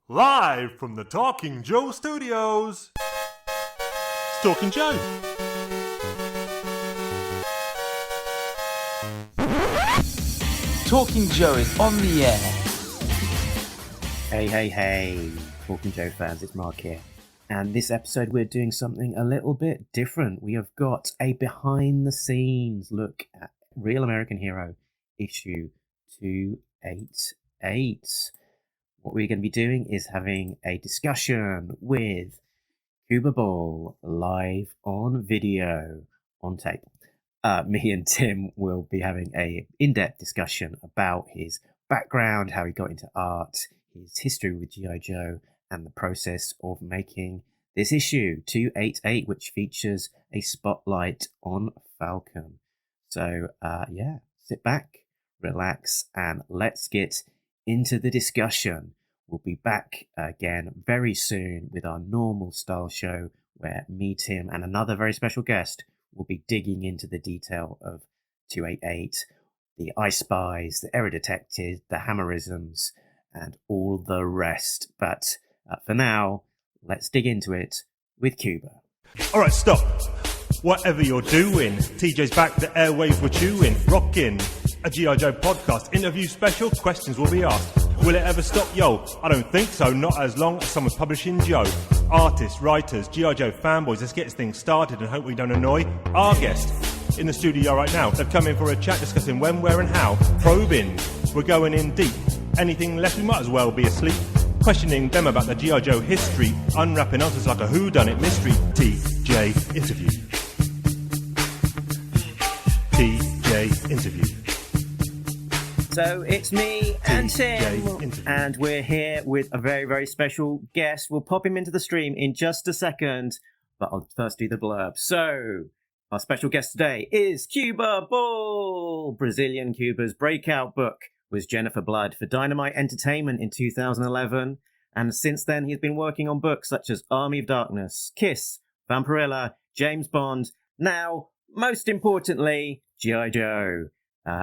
Live from the Talking Joe studios. It's Talking Joe. Talking Joe is on the air. Hey, Talking Joe fans, it's Mark here. And this episode we're doing something a little bit different. We have got a behind-the-scenes look at Real American Hero issue 288. What we're going to be doing is having a discussion with Kewber Baal live on video, on tape. Me and Tim will be having a in-depth discussion about his background, how he got into art, his history with G.I Joe, and the process of making this issue, 288, which features a spotlight on Falcon. So, sit back, relax, and let's get into the discussion. We'll be back again very soon with our normal style show where me, Tim, and another very special guest will be digging into the detail of 288, the I Spies, the Error Detectives, the Hammerisms, and all the rest. But for now, let's dig into it with Kewber. All right, stop. Whatever you're doing, TJ's back, the airwaves were chewing, rocking. A G.I Joe podcast, interview special, questions will be asked. Will it ever stop? Yo, I don't think so, not as long as someone's publishing Joe. Artists, writers, G.I Joe fanboys, let's get this thing started and hope we don't annoy our guest in the studio right now. They've come in for a chat discussing when, where and how. Probing, we're going in deep. Anything left, we might as well be asleep. Questioning them about the G.I Joe history. Unwrapping answers like a whodunit mystery. TJ interview. TJ interview. So it's me and Tim, and we're here with a very, very special guest. We'll pop him into the stream in just a second, but I'll first do the blurb. So, our special guest today is Kewber Baal. Brazilian Kewber's breakout book was Jenifer Blood for Dynamite Entertainment in 2011, and since then he's been working on books such as Army of Darkness, Kiss, Vamperella, James Bond, now, most importantly, G.I Joe.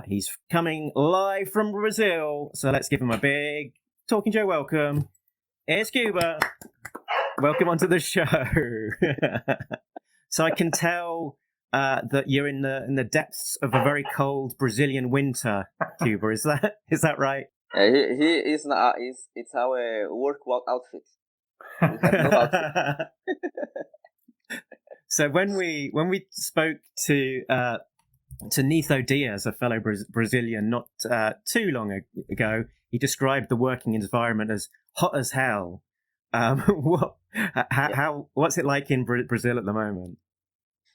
He's coming live from Brazil, so let's give him a big Talking Joe welcome. It's Kewber. Welcome onto the show. So I can tell that you're in the depths of a very cold Brazilian winter, Kewber. Is that right? He is not. It's our work outfit. We have no outfit. So when we spoke to Nitho Diaz, a fellow Brazilian, not too long ago, he described the working environment as hot as hell. What's it like in Brazil at the moment?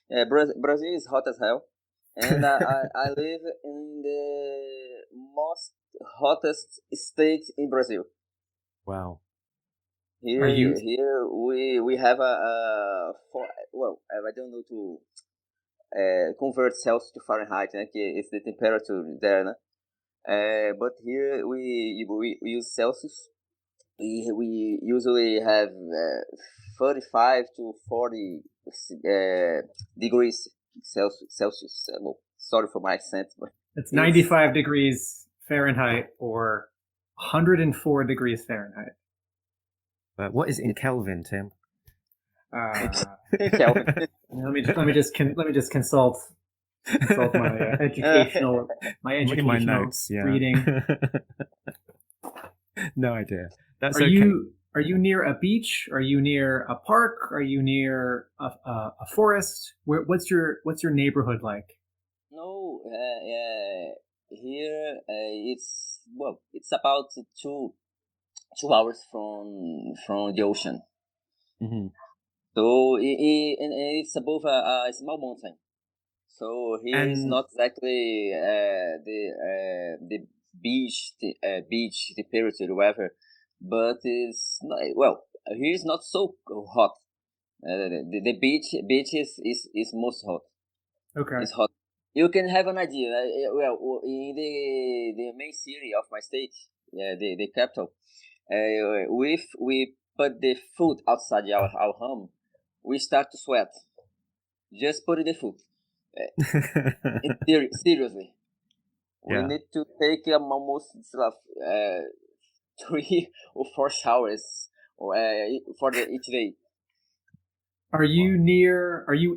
Yeah, Brazil is hot as hell, and I live in the most hottest state in Brazil. Wow. Here we have I don't know to convert Celsius to Fahrenheit, né? It's the temperature there, né? But here we use Celsius. We usually have 35 to 40 degrees Celsius. Well, sorry for my accent, but it's 95 degrees Fahrenheit or 104 degrees Fahrenheit. What is in Kelvin, Tim? Kelvin. Let me just consult my educational notes, yeah. reading. No idea. That's Are okay. Are you near a beach? Are you near a park? Are you near a forest? What's your neighborhood like? No, here it's about 2 hours from the ocean. Mm-hmm. So it's above a small mountain. So here is not exactly the beach temperature or whatever, but it's not, here is not so hot. The beach is most hot. Okay, it's hot. You can have an idea. In the main city of my state, the capital, we put the food outside our home, we start to sweat. Just put the food. Seriously. We need to take almost 3 or 4 showers for each day. Are you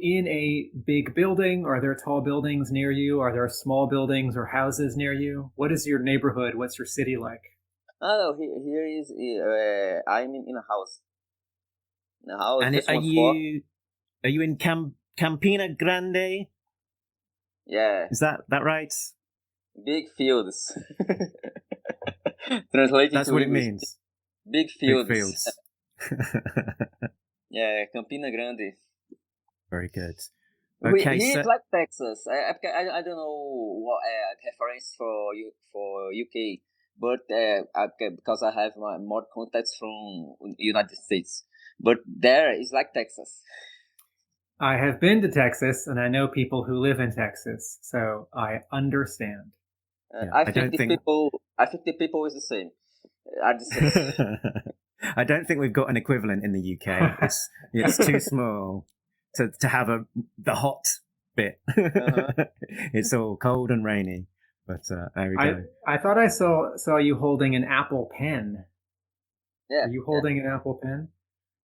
in a big building? Are there tall buildings near you? Are there small buildings or houses near you? What is your neighborhood? What's your city like? Oh, no, here is I'm in a house. In a house, And just are one floor. you in Campina Grande? Yeah, Is that right? big fields. Translating That's to what it English, means. big Big fields. fields. Yeah, Campina Grande. Very good. Okay, Here so it's like Texas. I don't know what reference for UK, but because I have more contacts from United States, but there it's like Texas. I have been to Texas and I know people who live in Texas, so I understand. yeah, I think the people is the same. Are the same. I don't think we've got an equivalent in the UK. It's too small to have the hot bit. It's all cold and rainy. But there we go. I thought I saw you holding an Apple Pen. Yeah. Are you holding an Apple Pen?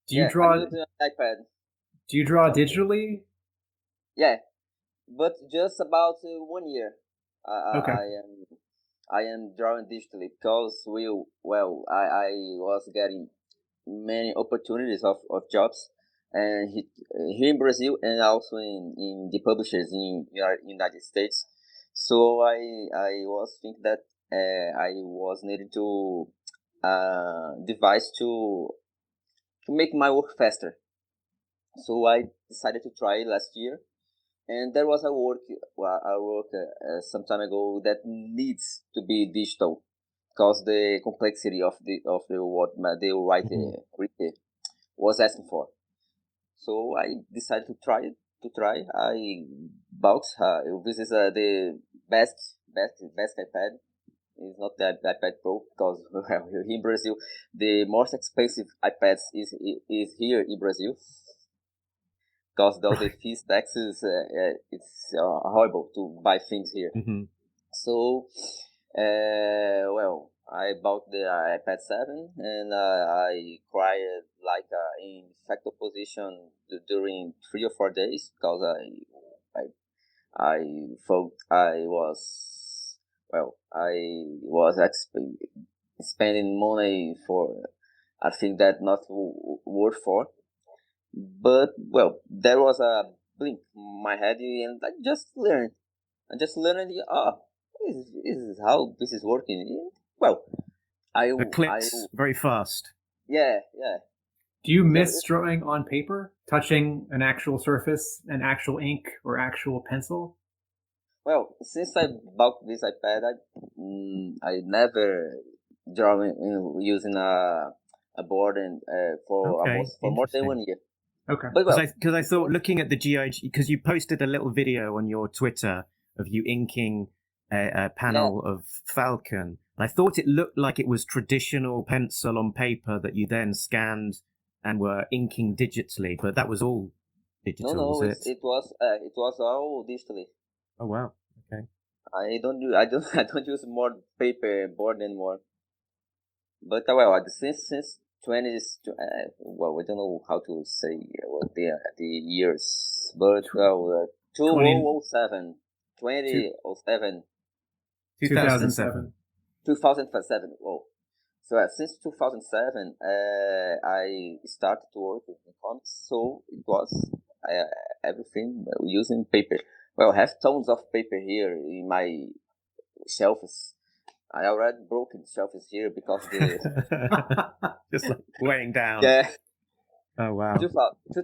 Do Yeah, you draw? I'm using an iPad. Do you draw digitally? Yeah, but just about 1 year. Okay. I am drawing digitally because I was getting many opportunities of jobs, and here in Brazil and also in the publishers in United States. So I was think that I was needing to device to make my work faster. So I decided to try it last year, and there was a work some time ago that needs to be digital because the complexity of the what the writer was asking for. So I decided to try it. I bought this is the best iPad. It's not the iPad Pro because here in Brazil the most expensive iPads is here in Brazil because all the fees taxes it's horrible to buy things here. Mm-hmm. So I bought the iPad 7 and I cried like in fetal position during 3 or 4 days because I thought I was spending money for I think that not worth for. But there was a blink in my head and I just learned. This is how this is working. Well, The clicks very fast. yeah. Do you miss drawing on paper, touching an actual surface, an actual ink, or actual pencil? Well, since I bought this iPad, I never draw using a board and for more than 1 year. Okay. Because I thought looking at the GI, because you posted a little video on your Twitter of you inking a panel of Falcon. And I thought it looked like it was traditional pencil on paper that you then scanned and were inking digitally, but that was all digital. No, was it was all digitally. Oh wow! Okay. I don't use more paper board anymore. But since 20 we don't know how to say the years, but 2007 2007. 2007. So since 2007, I started to work in comics. So it was everything using paper. Well, I have tons of paper here in my shelves. I already broken shelves here because the just like weighing down. Yeah. Oh wow. Two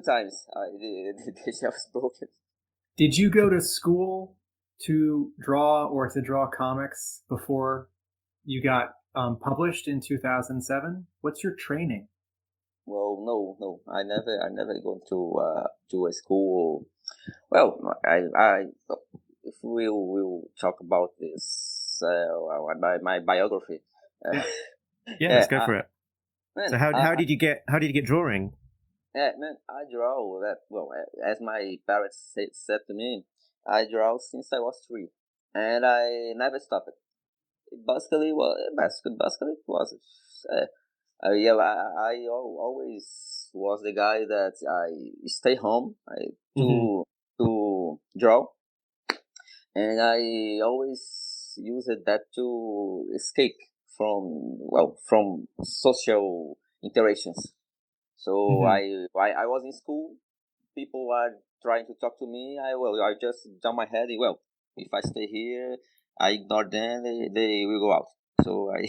times the shelves broken. Did you go to school to draw comics before you got published in 2007? What's your training? Well, no, I never go to a school. Well, I if we'll talk about this my biography. Yeah, let's go for it. Man, so how did you get drawing? Yeah, man, I draw that. Well, as my parents said to me, I draw since I was 3, and I never stopped. Basically, it was Yeah, always was the guy that I stay home to draw, and I always used that to escape from social interactions. So I was in school, people are trying to talk to me. I just jump my head. Well, if I stay here, I ignore them. They will go out. So I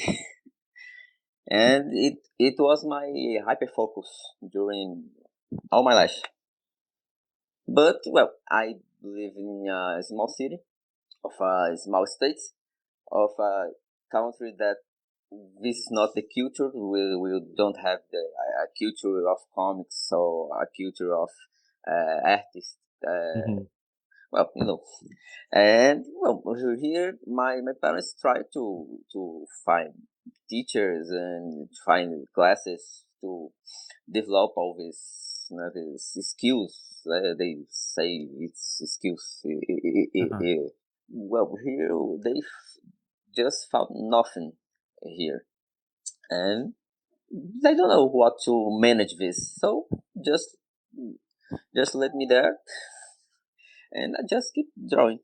and it was my hyper focus during all my life. But well, I live in a small city of a small state of a country that this is not the culture. We don't have a culture of comics or a culture of artists. Well, and well, here my parents try to find teachers and find classes to develop all these skills. They say it's skills. Well, here they just found nothing here, and they don't know what to manage this. So just just let me there, and I just keep drawing.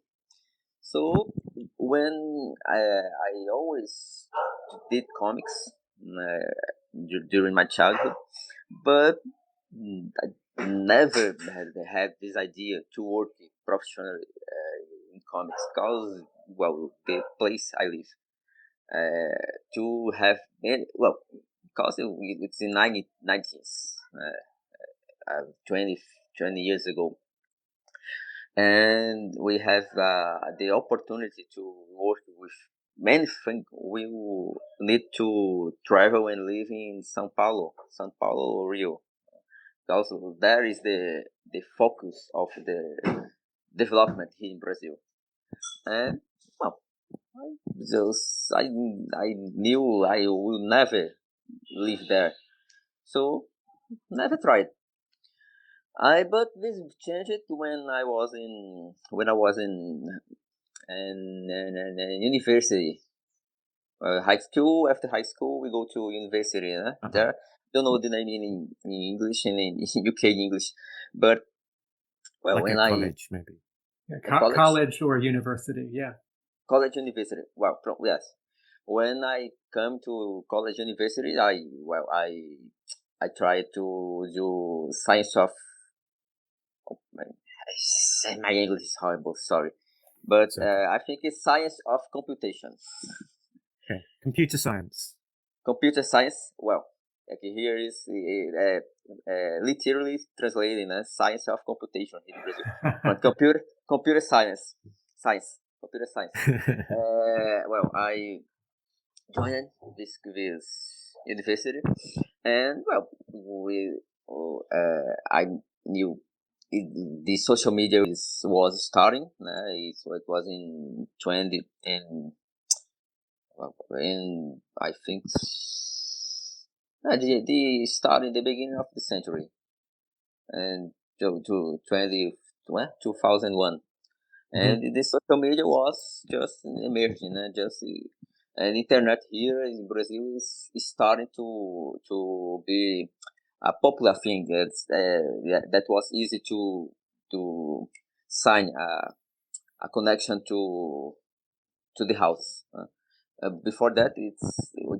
So when I always did comics during my childhood, but I never had this idea to work professionally in comics because, well, the place I live to have any, well, because it's in 1990s, 20 years ago, and we have the opportunity to work with many things. We will need to travel and live in São Paulo, Rio. Also, there is the focus of the development here in Brazil, and well, I knew I will never live there, so never tried. But this changed when I was in university, high school. After high school, we go to university. There, don't know the name in English and in UK English, but well, like when a college, maybe. Yeah, college, college or university. Yeah. college university. Well, yes. When I come to college university, I try to do science of. Oh, my English is horrible. Sorry, but Okay. I think it's science of computation. Okay. Computer science. Computer science. Well, okay, here is literally translating science of computation here in Brazil. But computer science, computer science. Well, I joined this university, and well, I knew the social media was starting. So it was in 20 and in I think the start in the beginning of the century and to 2001, and the social media was just emerging, and internet here in Brazil is starting to be a popular thing. That was easy to sign a connection to the house. Before that, it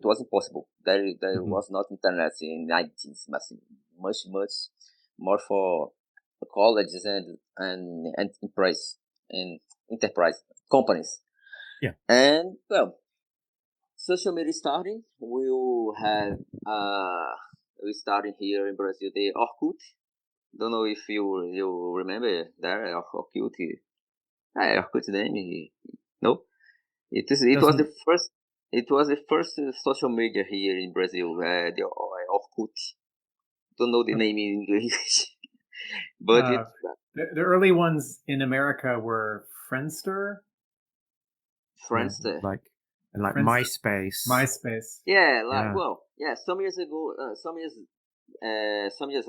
was impossible. There was not internet in 90s, much more for colleges and enterprise companies. Yeah. And well, social media starting. We starting here in Brazil the Orkut. Don't know if you remember there Orkut. Orkut name? No. It was the first. It was the first social media here in Brazil. The Orkut. Don't know the name in English, but The early ones in America were Friendster. Friendster. Like Friendster. MySpace. MySpace. Yeah, Yeah. well, yeah. Some years ago, some years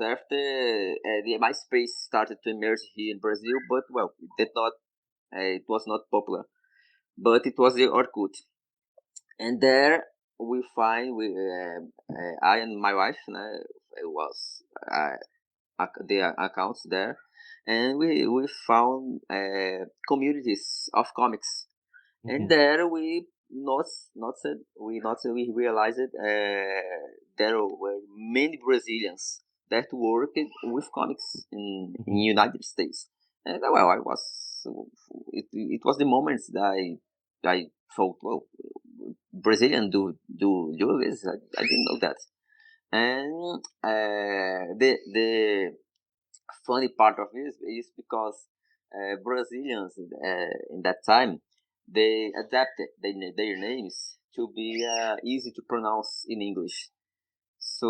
after, the MySpace started to emerge here in Brazil, but well, it was not popular. But it was the Orkut, and there we find I and my wife it was the accounts there, and we found communities of comics, and there we realized there were many Brazilians that worked with comics in United States, and well, it was the moments that I thought, well, Brazilian do this. I didn't know that, and the funny part of this is because Brazilians in that time they adapted their names to be easy to pronounce in English. So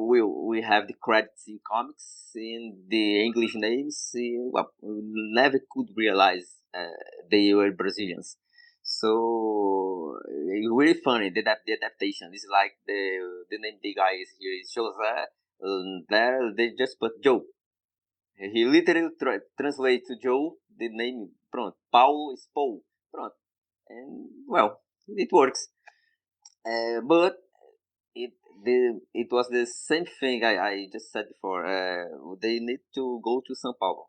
we have the credits in comics in the English names. Well, we never could realize they were Brazilians. So it's really funny the adaptation. It's like the name the guy is here. It shows there they just put Joe. He literally translates to Joe the name. Pronto, Paulo is Paul. Pronto, and well, it works. But it it was the same thing I just said before. They need to go to São Paulo.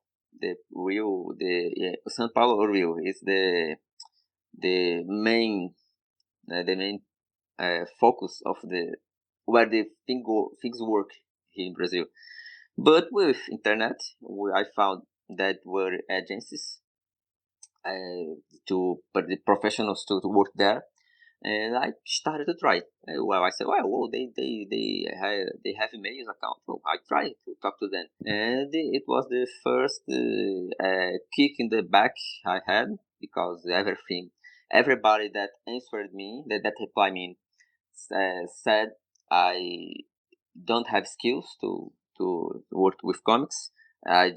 São Paulo or Rio is the main focus of the where the things work here in Brazil. But with internet, I found that were agencies but the professionals to work there, and I started to try. Well, I said, well, they have emails account. Well, I tried to talk to them, and it was the first kick in the back I had because everybody that answered me, that replied me, said I don't have skills to work with comics. I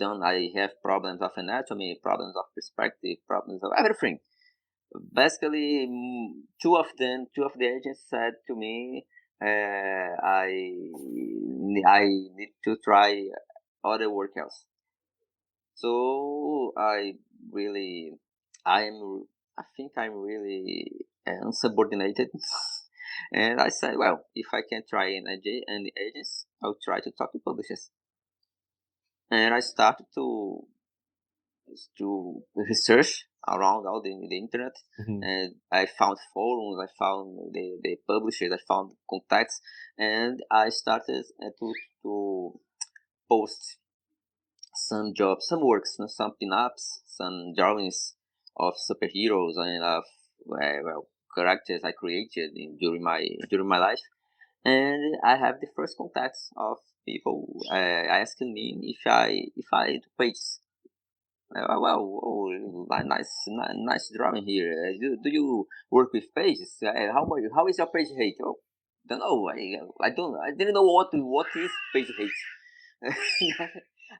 have problems of anatomy, problems of perspective, problems of everything. Basically, two of the agents said to me, I need to try other workouts. So I think I'm really unsubordinated. And I said, well, if I can try an agents, I'll try to talk to publishers. And I started to research around all the internet, and I found forums, I found the publishers, I found contacts, and I started to post some jobs, some works, some pinups, some drawings of superheroes and of characters I created during my life, and I have the first contacts of people asking me if I do pages. Nice drawing here. Do you work with pages? How is your page hate? Oh, don't know. I didn't know what is page hate.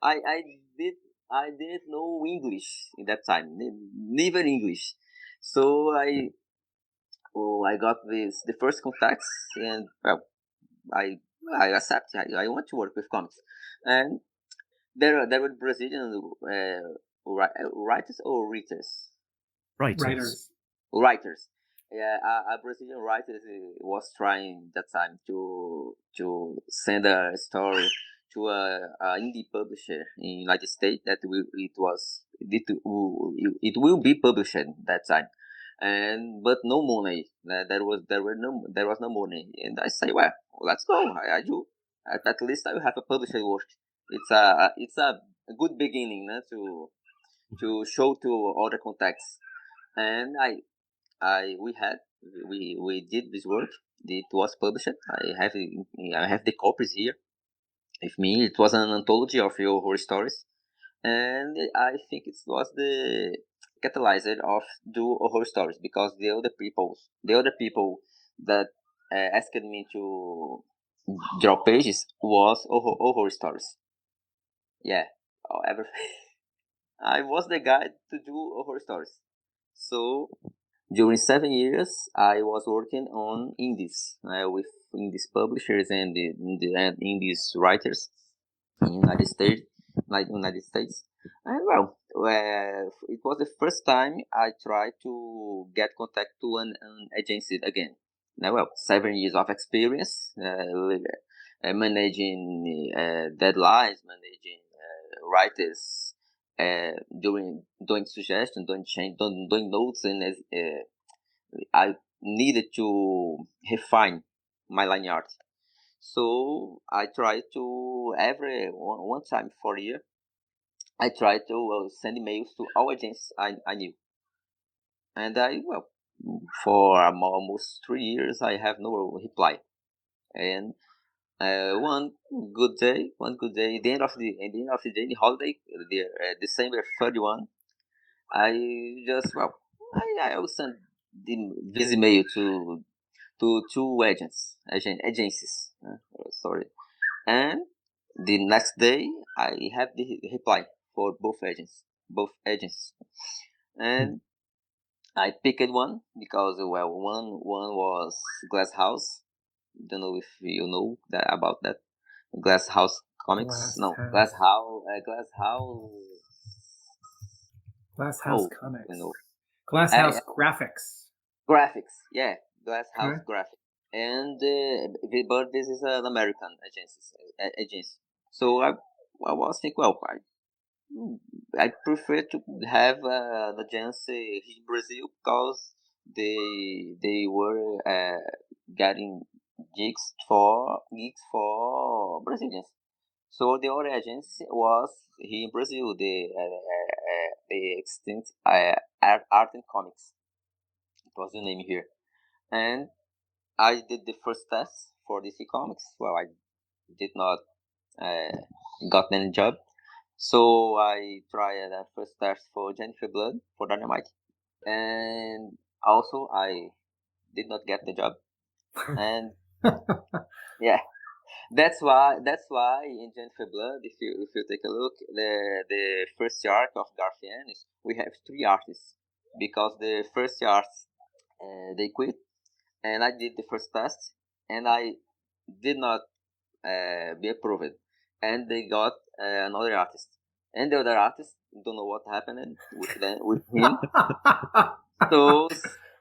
I did I didn't know English in that time, never English. So I got the first contacts, and well, I I accept. I want to work with comics, and there were Brazilian writers or readers. Writers. Writers. Yeah, a Brazilian writer was trying that time to send a story to a indie publisher in United States it will be published that time, and but no money. There was no money, and I say, well, let's go. I do. At least I will have a publisher work. It's a good beginning, to show to other contacts, and we did this work. It was published. I have the copies here with me. It was an anthology of your horror stories, and I think it was the catalyzer of do horror stories because the other people that asked me to draw pages was horror stories. Yeah, everything. I was the guy to do horror stories. So during 7 years, I was working on indies with indies publishers and indies writers in United States. And well, it was the first time I tried to get contact to an agency again. now, 7 years of experience managing deadlines, managing writers, doing suggestions, doing change, doing notes, and I needed to refine my line art. So I tried to every one time for a year. I tried to send emails to all agents I knew, and for almost 3 years I have no reply. And one good day, at the end of the day, the holiday, December 31, I just I will send this email to two agencies. Sorry, and the next day I have the reply for both agents, and I picked one because one was Glass House. Don't know if you know that about that Glass House Comics. No, Glass House. Glass House Oh, Comics. you know, Glass House Graphics. Graphics. Yeah, Glass House Okay. Graphics. And but this is an American agency. So I was thinking, I prefer to have the agency in Brazil because they were getting gigs for Brazilians. So the other agency was here in Brazil, the extinct Art and Comics. It was the name here, and I did the first test for DC Comics. Well, I did not uh, got any job, so I tried the first test for Jenifer Blood for Dynamite, and also I did not get the job, and yeah. That's why in Jenifer Blood, if you take a look, the first arc of Garfield is we have three artists because the first artists they quit, and I did the first test, and I did not be approved, and they got another artist, and the other artist don't know what happened with him. So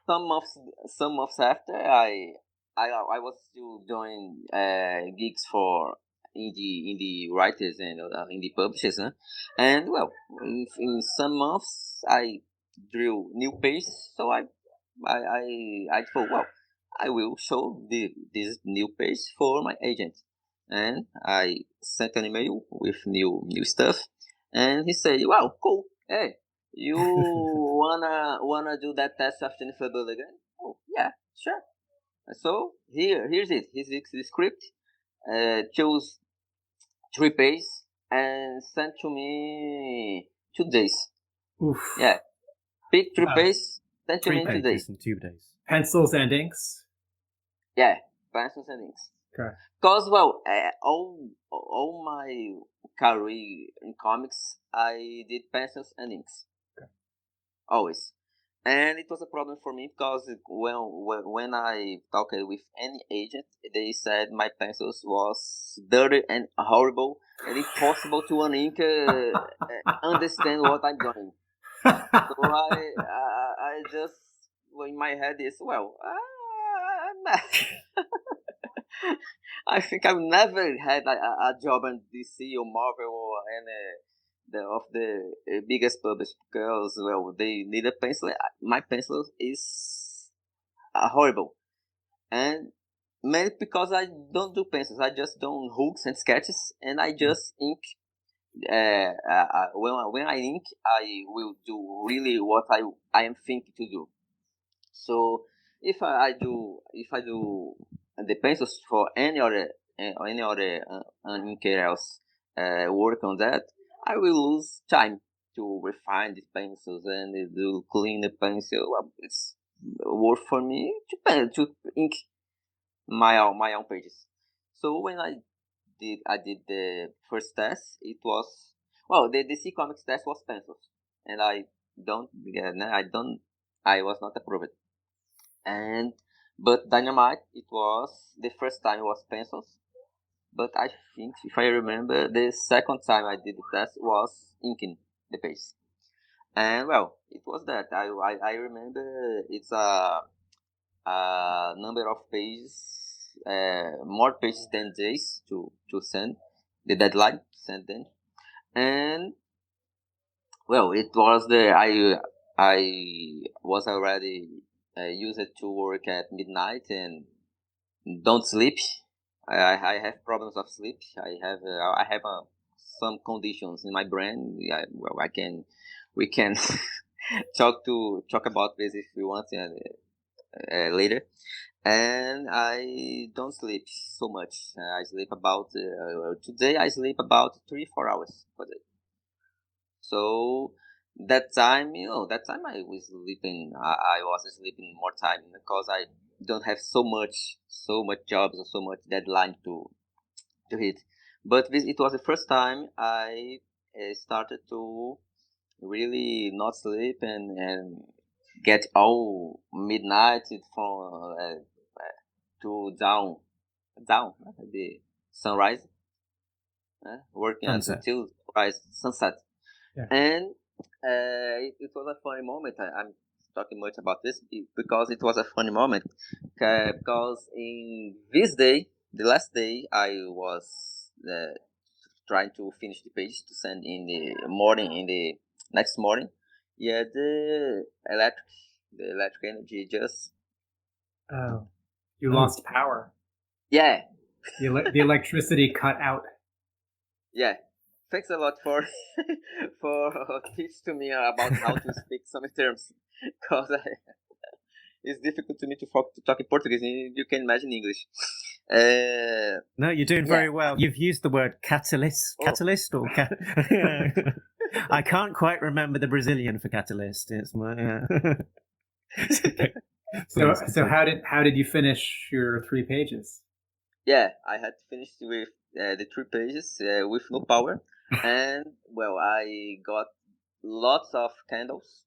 some months after, I was still doing gigs for indie writers and indie publishers, huh? And in some months I drew new pages, so I thought, I will show this new page for my agent, and I sent an email with new stuff, and he said, "Wow, cool, hey, you wanna do that test of Jenifer Blood again?" Oh yeah, sure. So here's it. Here's the script. Chose 3 pages and sent to me 2 days. Oof. Yeah, pick 3 pages, sent to me in 2 days. In 2 days. Pencils and inks. Yeah, pencils and inks. Okay. Cause all my career in comics, I did pencils and inks. Okay. Always. And it was a problem for me because when I talked with any agent, they said my pencils was dirty and horrible and impossible to an ink understand what I'm doing. So I just in my head is I think I've never had a job in DC or Marvel or any of the biggest publishers because they need a pencil. My pencil is horrible, and mainly because I don't do pencils. I just do hooks and sketches, and I just ink. When I ink, I will do really what I am thinking to do. So if I do the pencils for any other inker else work on that, I will lose time to refine the pencils and do clean the pencil. Well, it's worth for me to ink my own pages. So when I did the first test, it was the DC Comics test was pencils, and I was not approved. And but Dynamite, it was the first time it was pencils, but I think if I remember, the second time I did the test was inking the page, and it was that I remember a number of pages, more pages than days to send the deadline to send them. And well, it was I was already used to work at midnight and don't sleep. I have problems of sleep. I have some conditions in my brain. Well, we can talk about this if we want later. And I don't sleep so much. I sleep about today. I sleep about 3-4 hours per day. So that time I was sleeping. I was sleeping more time because I don't have so much jobs or so much deadline to hit. But it was the first time I started to really not sleep and get all midnight from to the sunrise, working Sunset. until sunset. Yeah. And it was a funny moment. I'm talking much about this because it was a funny moment. Because in this day, the last day, I was trying to finish the page to send in the next morning. Yeah, the electric energy just Oh, you lost power. yeah. The electricity cut out. Yeah, thanks a lot for for teaching to me about how to speak some terms, because it's difficult to me to talk in Portuguese. You can imagine English. No, you're doing Yeah. very well. You've used the word catalyst, Oh. catalyst, or I can't quite remember the Brazilian for catalyst. It's my. So how did you finish your 3 pages? Yeah, I had to finish with the 3 pages with no power, and well, I got lots of candles.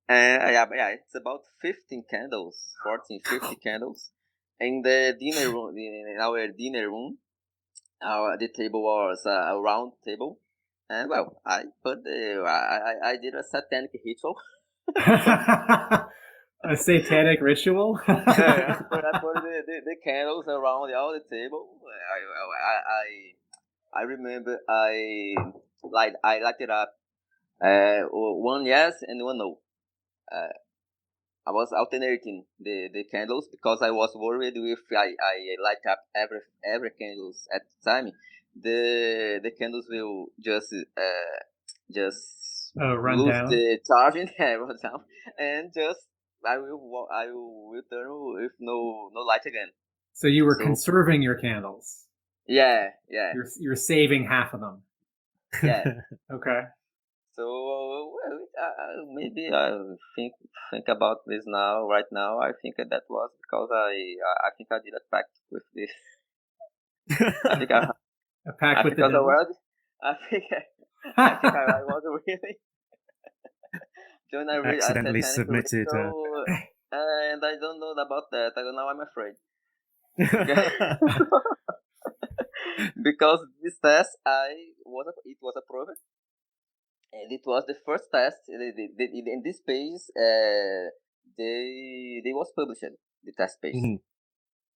Yeah, it's about 15 candles, 14, 50 candles. In the dinner room, in our dinner room, the table was a round table. And well, I did a satanic ritual. A satanic ritual? I put the candles around all the table. I remember I lighted up one yes and one no. I was alternating the candles because I was worried if I light up every candles at the time, the candles will just Run lose down. the charging run down, and just I will return with no light again. So you were So- conserving your candles. Yeah. You're saving half of them. Yeah. Okay. So maybe I think about this now. Right now, I think that was because I think I did a pact with this. I think A pact with the because I devil. was. I think I was really. Doing a Accidentally satanic submitted. ritual, and I don't know about that. Now I'm afraid because this test it was approved. And it was the first test in this page. They was published the test page. Mhm.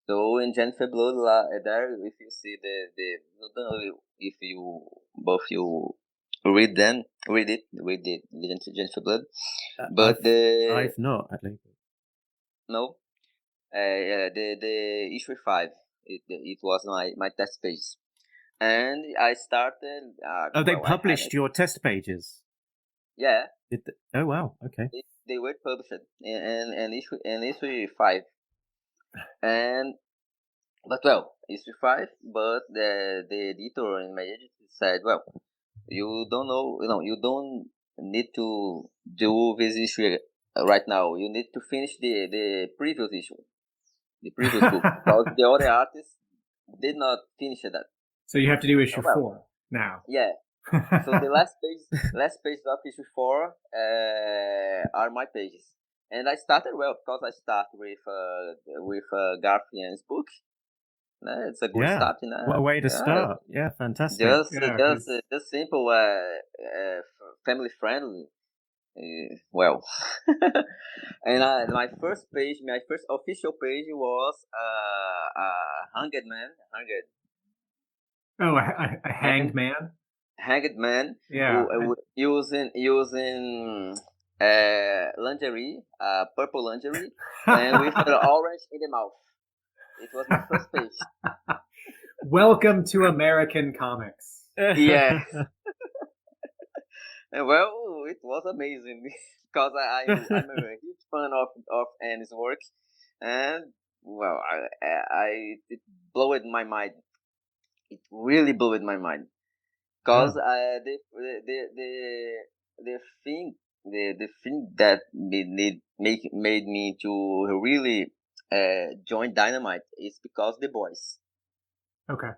So in Jenifer Blood, there if you see the I don't know if you both you read the Jenifer Blood, but I've not at least. no, the issue 5 it was my test page, and I started. Oh, they well, I had published your test pages. yeah. Oh wow, okay. They were published in issue 5, and but well, issue 5. But the editor in my agency said, well, you don't know, you don't need to do this issue right now. You need to finish the previous issue, the previous book, because the other artists did not finish that. So you have to do issue well. 4 now. Yeah. So the last page of issue 4 are my pages, and I started well because I start with Garfien's book. It's a good start, What a way to start! Yeah, fantastic. Just simple, family friendly, well, and my first official page was hanged man, Oh, a hanged man. hanged man, Yeah. using lingerie, purple lingerie, and with an orange in the mouth. It was my first page. Welcome to American comics. Yeah. Well, it was amazing because I'm a huge fan of Annie's work, and well, it blew my mind. It really blew my mind because the thing the thing that made me to really join Dynamite is because the boys. The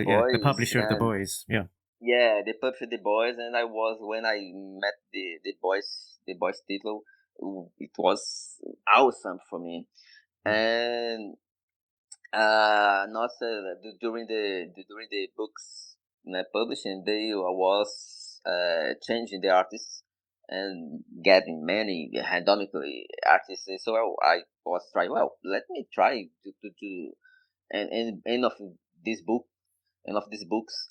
Boys, publisher of the boys. Yeah. Yeah, they published the boys, and when I met the boys title, it was awesome for me. And not during the books publishing, they was changing the artists and getting many randomically artists. So I was trying. Well, let me try to and end of this book, end of these books.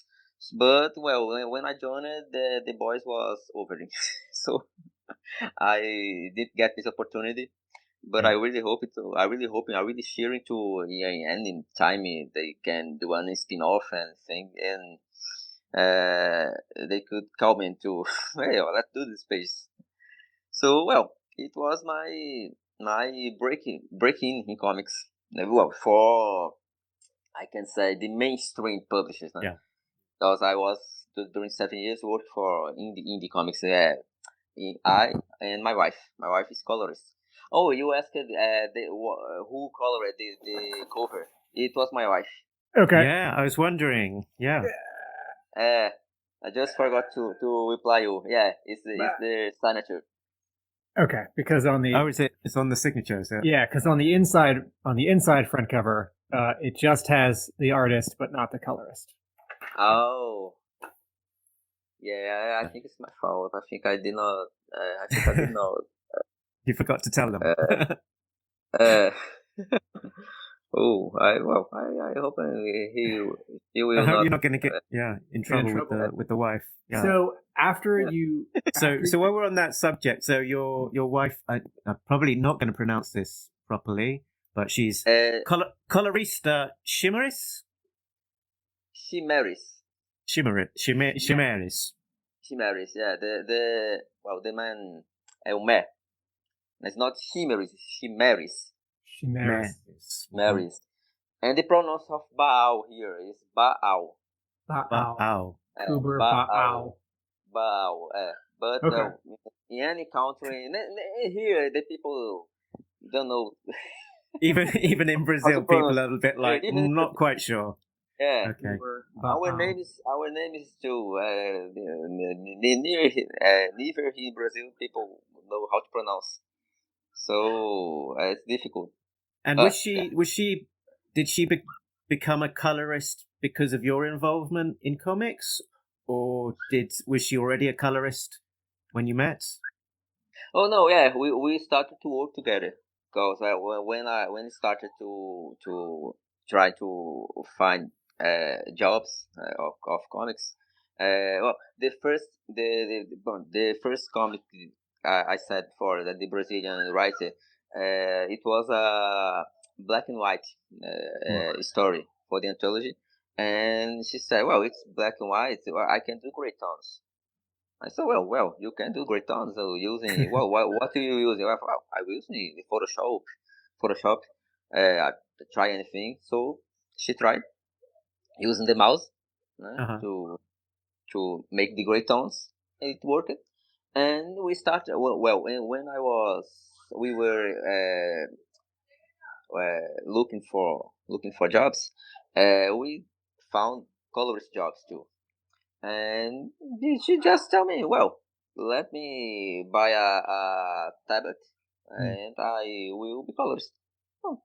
But well, when I joined, the boys was over, so I did get this opportunity. But I really hope it. I really cheering to any time they can do an spin-off and thing, and they could call me to hey, let's do this space. So well, it was my breaking in comics. Well, for I can say the mainstream publishers. No? Yeah. Because I was during 7 years worked for indie comics. I and my wife. My wife is colorist. Oh, you asked who colored the cover? It was my wife. Okay. Yeah, I was wondering. Yeah. I just forgot to reply you. Yeah, it's the signature. Okay, because on the it's on the signatures. Yeah, because on the inside front cover, it just has the artist but not the colorist. Oh. Yeah, I think it's my fault. I think I did not. You forgot to tell them. I hope he will. I hope not, you're not going to get in trouble with the wife. Yeah. So after you, so while we're on that subject, so your wife, I'm probably not going to pronounce this properly, but she's colorista Chimeris. Chimeris. Yeah, the man Elmer. It's not Chimeris, Chimeris. And the pronoun of Baal here is Baal. Kewber Baal. Baal. But in any country, here the people don't know. even in Brazil, people are a bit like not quite sure. Yeah. Okay. Our name is too. Neither in Brazil people know how to pronounce. So it's difficult. And did she become a colorist because of your involvement in comics, or was she already a colorist when you met? Oh no, yeah, we started to work together because when I started to try to find jobs of comics. Well, the first comic I said for the Brazilian writer, it was a black and white story for the anthology, and she said, "Well, it's black and white. Well, I can do great tones." I said, "Well, you can do great tones. So using what do you use?" Well, I use the Photoshop. I try anything. So she tried using the mouse to make the gray tones. It worked, and we started. When we were looking for jobs, we found colorist jobs too, and she just tell me, "Well, let me buy a tablet, and I will be colorist." Oh.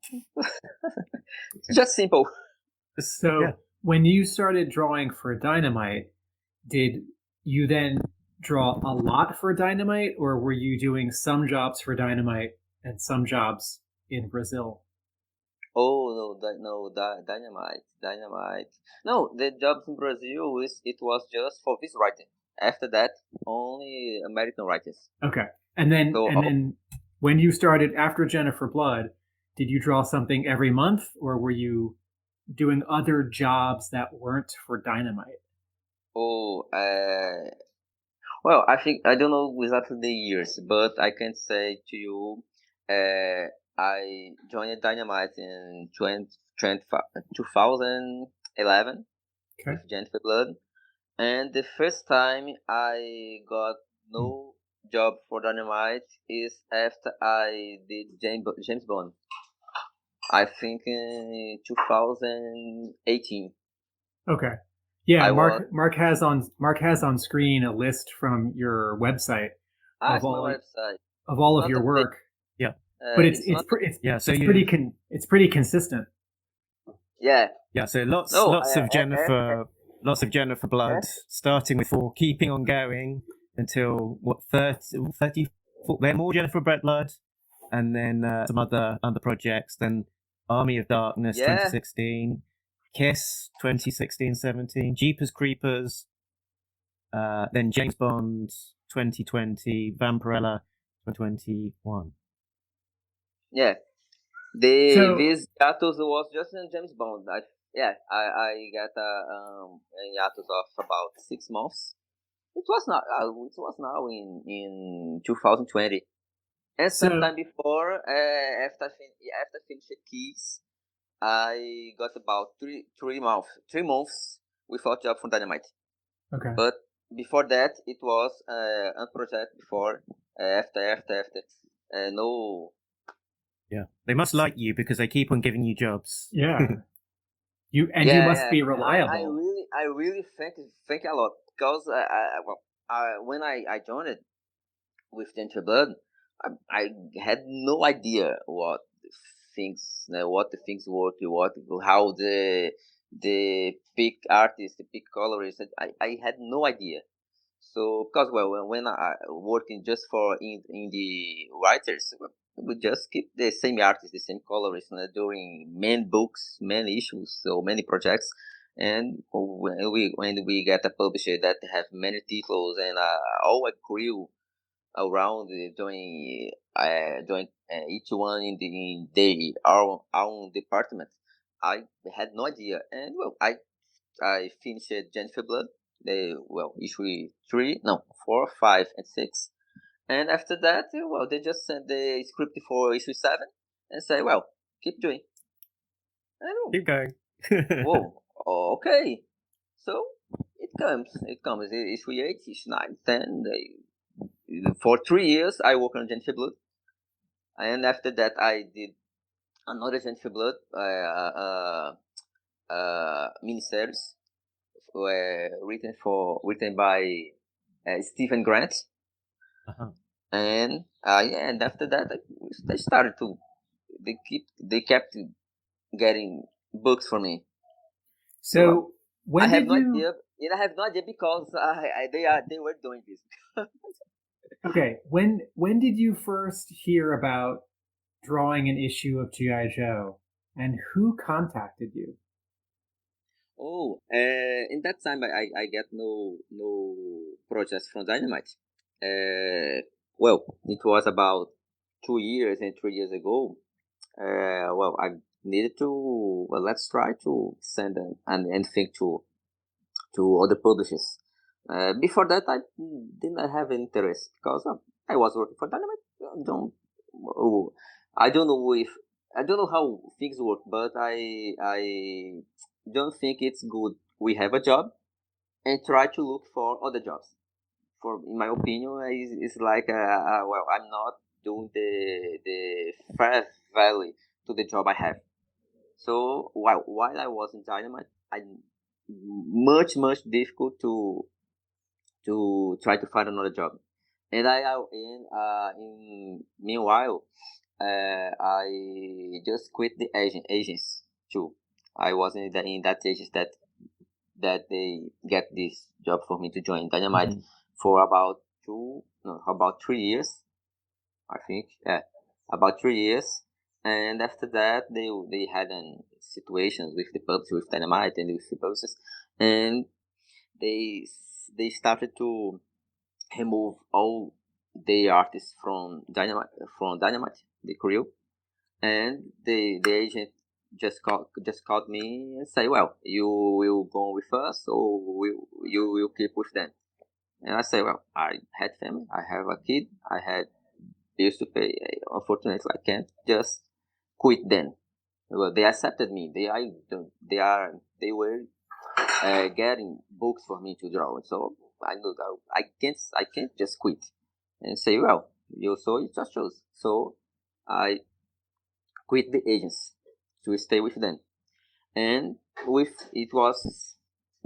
Just simple. So when you started drawing for Dynamite, did you then draw a lot for Dynamite, or were you doing some jobs for Dynamite and some jobs in Brazil? Oh no, dynamite. No, the jobs in Brazil it was just for this writing. After that, only American writers. Okay. And then So when you started after Jenifer Blood, did you draw something every month, or were you doing other jobs that weren't for Dynamite? oh, well, I think I don't know exactly the years, but I can say to you, I joined Dynamite in 2011 Okay. with Jenifer Blood, and the first time I got no job for Dynamite is after I did James Bond. I think in 2018. Okay. Yeah, I was Mark has on screen a list from your website of it's my all website. of all It's of not your a work, Yeah. but it's not. So it's pretty consistent. Yeah. Yeah, so No. lots of Jenifer Blood, starting with 4, keeping on going until what 30 then more Jenifer Blood, and then some other projects. Then Army of Darkness Yeah. 2016, Kiss 2016-17, Jeepers Creepers, then James Bond 2020, Vamperella 2021. Yeah. This hiatus was just in James Bond. I got a hiatus of about 6 months. It was not. It was now in 2020, and So sometime before, after finished Keys, I got about 3 months without job from Dynamite. okay. But before that, it was a project before. After no. Yeah, they must like you because they keep on giving you jobs. Yeah. You must be reliable. I really think a lot because when I joined it with Jenifer Blood, I had no idea what the things work, how the pick artist, the pick colorist. I had no idea. So, because when I working just for in the writers, we just keep the same artists, the same colorists during many books, many issues, so many projects. And when we get a publisher that have many titles and all a crew around doing each one in our own department, I had no idea. And well, I finished Jenifer Blood. Issue 3, no, 4, 5, and 6. And after that, they just sent the script for issue 7 and say, well, keep doing. And, Keep going. whoa, okay. So it comes. Issue 8, issue 9, 10. For 3 years, I worked on Jenifer Blood. And after that, I did another Jenifer Blood miniseries written by Stephen Grant, and and after that they started to they kept getting books for me. So when I have did no you? idea. And I have no idea because they were doing this. Okay, when did you first hear about drawing an issue of G.I Joe, and who contacted you? Oh, in that time I get no projects from Dynamite. Well, it was about 2 years and 3 years ago. I needed to. Well, let's try to send and think to other publishers. Before that, I didn't have interest because I was working for Dynamite. Oh, I don't know if I don't know how things work, but I don't think it's good. We have a job and try to look for other jobs. For in my opinion, it's like I'm not doing the fair value to the job I have. So while I was in Dynamite, I much difficult to try to find another job. And in meanwhile, I just quit the agents too. I was in that agents that they get this job for me to join Dynamite for about 3 years, I think. Yeah, about 3 years. And after that, they had situations with the publishers, with Dynamite and with the publishers, and they started to remove all the artists from Dynamite, the crew, and the agent just called me and say, well, you will go with us or you will keep with them. And I say, well, I had family, I have a kid, I had bills to pay. Unfortunately, I can't just quit them. Well, they accepted me. They were getting books for me to draw. So I know that I can't just quit and say, well, you just chose. So I quit the agents to stay with them, and it was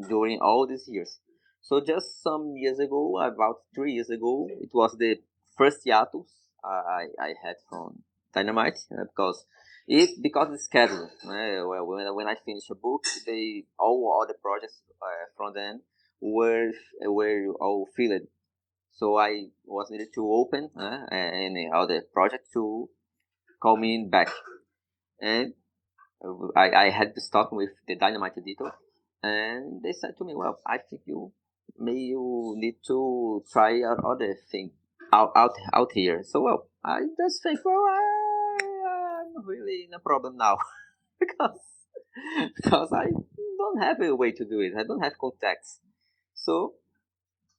during all these years. So just some years ago, about 3 years ago, it was the first hiatus I had from Dynamite, because the schedule. Well, when I finish a book, all the projects from them were all filled. So I was needed to open any other project to call me back, and I had to start with the Dynamite editor, and they said to me, "Well, I think you need to try out other thing out here." So well, I just think, well, I'm really in a problem now because I don't have a way to do it. I don't have contacts, so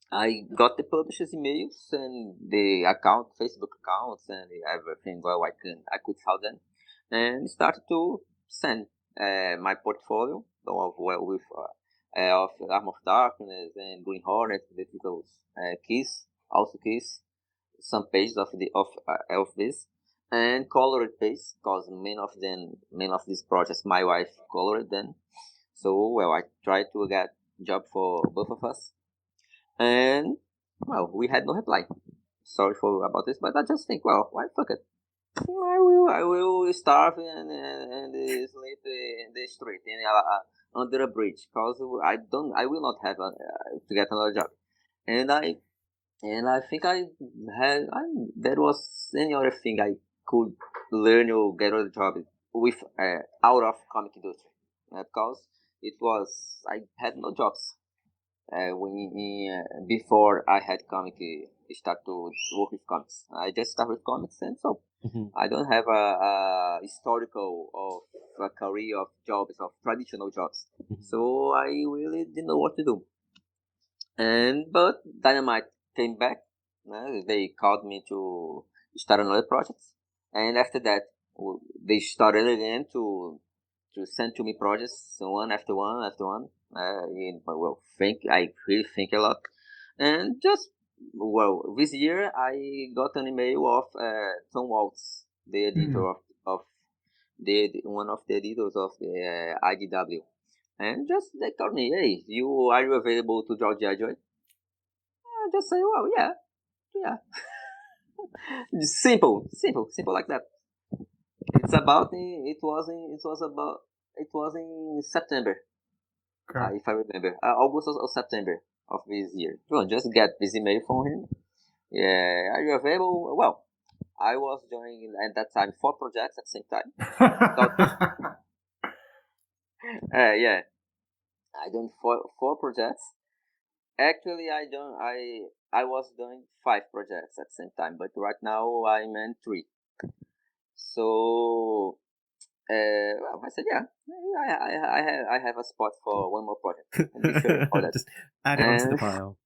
I got the publisher's emails and the Facebook accounts, and everything. Well, I could tell them, and started to send my portfolio of Arm of Darkness and Green Hornet, the titles keys, some pages of this, and colored pages, because many of these projects my wife colored them. So well, I tried to get job for both of us, and well, we had no reply. Sorry for about this, but I just think, well, why fuck it? I will starve and sleep in the street under a bridge, because I will not have to get another job. And I think there was any other thing I could learn or get a job with out of comic industry, because I had no jobs before I had start to work with comics. I just start with comics, and so I don't have a historical of a career of jobs, of traditional jobs. So I really didn't know what to do. But Dynamite came back. They called me to start another project, and after that they started again to send to me projects one after one after one. I really think a lot, and just this year I got an email of Tom Waltz, the editor of one of the editors of the IDW, and just they told me, hey, are you available to draw G.I Joe? I just say, well, yeah. Simple like that. It was in September, if I remember, August or September of this year. Well, just get this email from him. Yeah, are you available? Well, I was doing at that time 4 projects at the same time. Yeah, I done four projects. Actually, I was doing 5 projects at the same time, but right now I'm in 3. So well, I said, yeah, I have a spot for one more project. And be sure for that. Just add it onto the pile.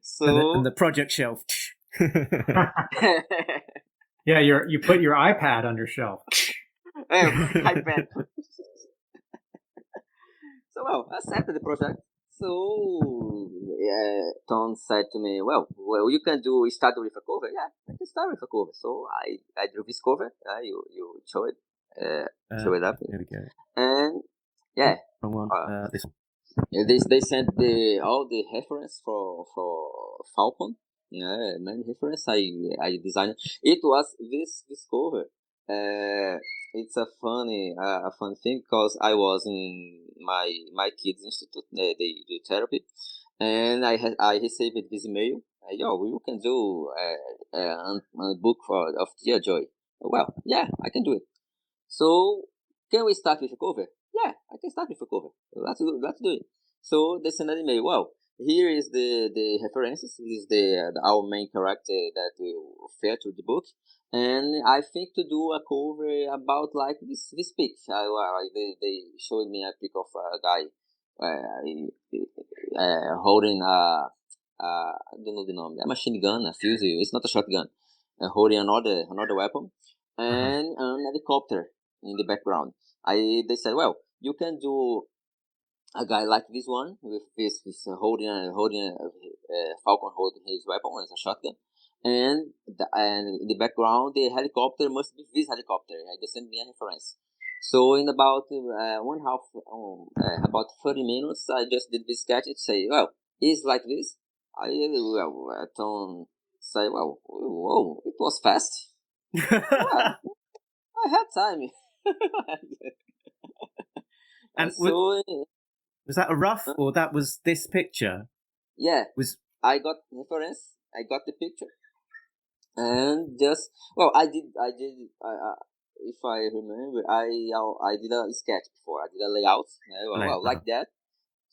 So and the project shelf. Yeah, you put your iPad on your shelf. iPad. So well, I accepted the project. So Tom said to me, well, you can start with a cover. Yeah, I can start with a cover. So I drew this cover. You show it. Show it up. There we go. And yeah, wrong one. This one. Yeah, they sent all the reference for Falcon. Yeah, many reference I designed. It was this cover. It's a fun thing, because I was in my kids institute. They do therapy, and I received this email. Yo, you can do a book of G.I Joe. Well, yeah, I can do it. So can we start with a cover? Yeah, I can start with a cover. Let's do it. So they sent an email. Well, here is the references. This is our main character that will feature the book, and I think to do a cover about like this pic. They showed me a pic of a guy holding I don't know the name, a machine gun, a fuzil. It's not a shotgun. Holding another weapon, and an helicopter in the background. They said, well, you can do a guy like this one with this holding a falcon holding his weapon as a shotgun, and in the background the helicopter must be this helicopter. They sent me a reference. So in about about 30 minutes, I just did this sketch and say, well, it's like this. I don't say, well, whoa, it was fast. Well, I had time. And so was that a rough, or that was this picture? yeah, Was I got reference. I got the picture, and just if I remember, I did a sketch before. I did a layout, like that.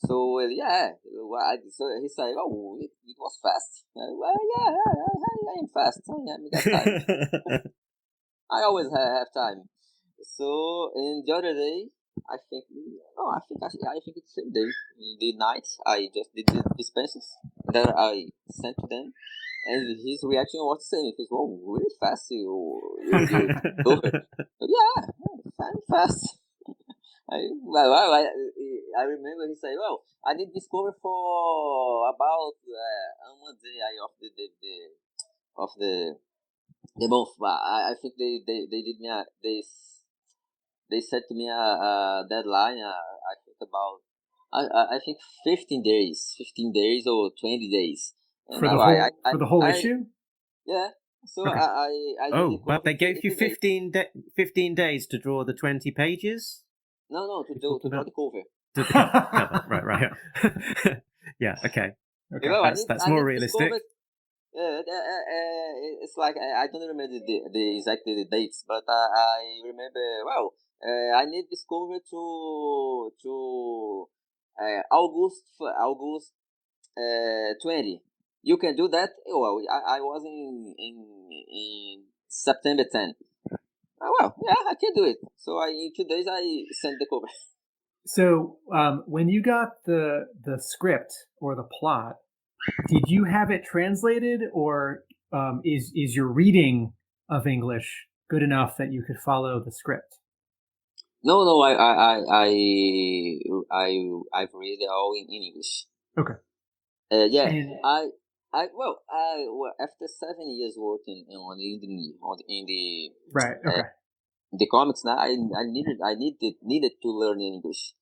So so he said, "Oh, it was fast." Well, yeah, I am fast. I got time. I always have time. So in the other day, I think I think it's the same day. In the night, I just did the dispenses that I sent to them, and his reaction was the same. He was, "Oh, really fast! You do it." Yeah, I'm fast. I remember he said, "Well, I did discover for about one day of the month. But I think they did me they set to me a deadline. I think about I think 15 days or 20 days. And for the whole issue. Yeah. So Okay. I did the but they gave you 15 days. 15 days to draw the 20 pages? No, to draw the cover. To the cover. Right. Yeah, okay. Okay. That's more realistic. It's like I don't remember the exactly the dates, but I remember well. I need discover to August 20. You can do that. Well, I was in September 10. Well, yeah, I can do it. So in 2 days I sent the cover. So when you got the script or the plot, did you have it translated, or is your reading of English good enough that you could follow the script? No, I've read it all in English. Okay. Yeah, And after 7 years working in the right. Okay. the comics now, I needed to learn English.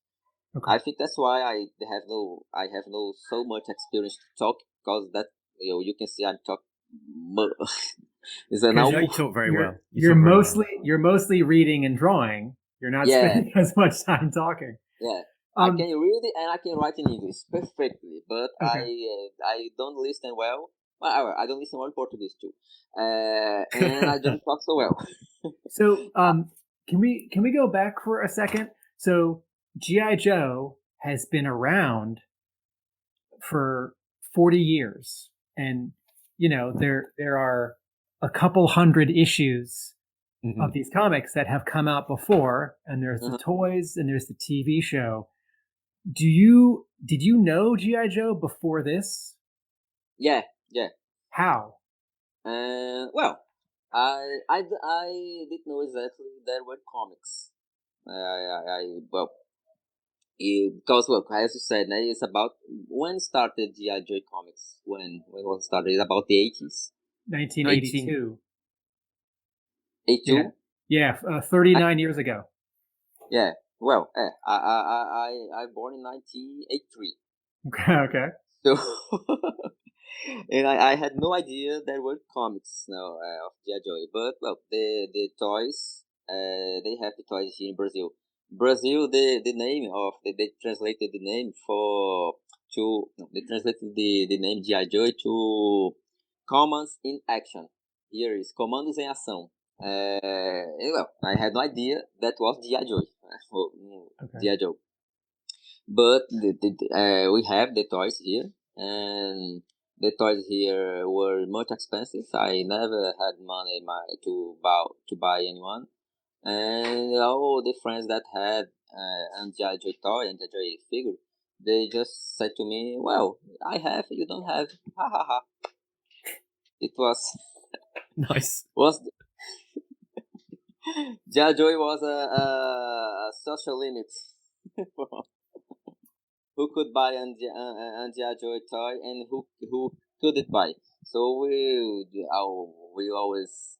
Okay. I think that's why I have no so much experience to talk, because that you can see I'm talk. Is that now? You talk very well. You're mostly reading and drawing. You're not spending as much time talking. Yeah. I can read it and I can write in English perfectly, but Okay. I don't listen well. Well, I don't listen well in Portuguese too, and I don't talk so well. So, can we go back for a second? So, G.I. Joe has been around for 40 years, and there are a couple hundred issues of these comics that have come out before, and there's the toys and there's the TV show. Did you know G.I. Joe before this? Yeah. How? Well, I didn't know exactly there were comics. Because as you said, it's about when started G.I Joe comics. When was it started? It's about the 80s. 1982. 82. Yeah, 39 years ago. Yeah. Well, I born in 1983. Okay. So, and I had no idea there were comics now of G.I Joe. But well, the toys, they have the toys here in Brazil. Brazil, the name of they translated the name for to they translated the name G.I Joe to Commands in Action. Here is Comandos em Ação. Well, I had no idea that was G.I Joe. G.I Joe. But we have the toys here, and the toys here were much expensive. I never had money to buy anyone, and all the friends that had an G.I Joe toy and G.I Joe figure, they just said to me, "Well, I have, you don't have." Ha ha ha! It was Nice. G.I Joe was a social limit. Who could buy an G.I Joe toy and who couldn't buy. So we always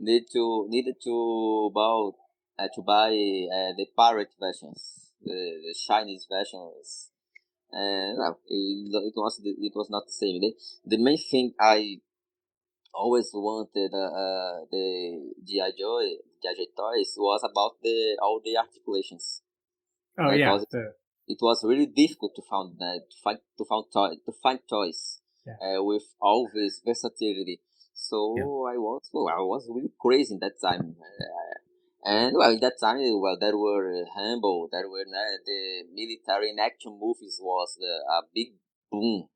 needed to buy the pirate versions, the Chinese versions, and well, it was not the same. The main thing I always wanted the G.I Joe toys was about all the articulations. Oh Because yeah. it was really difficult to find toys with all this versatility. So I was really crazy in that time, and well, in that time, well, there were Rambo, there were the military and action movies was a big boom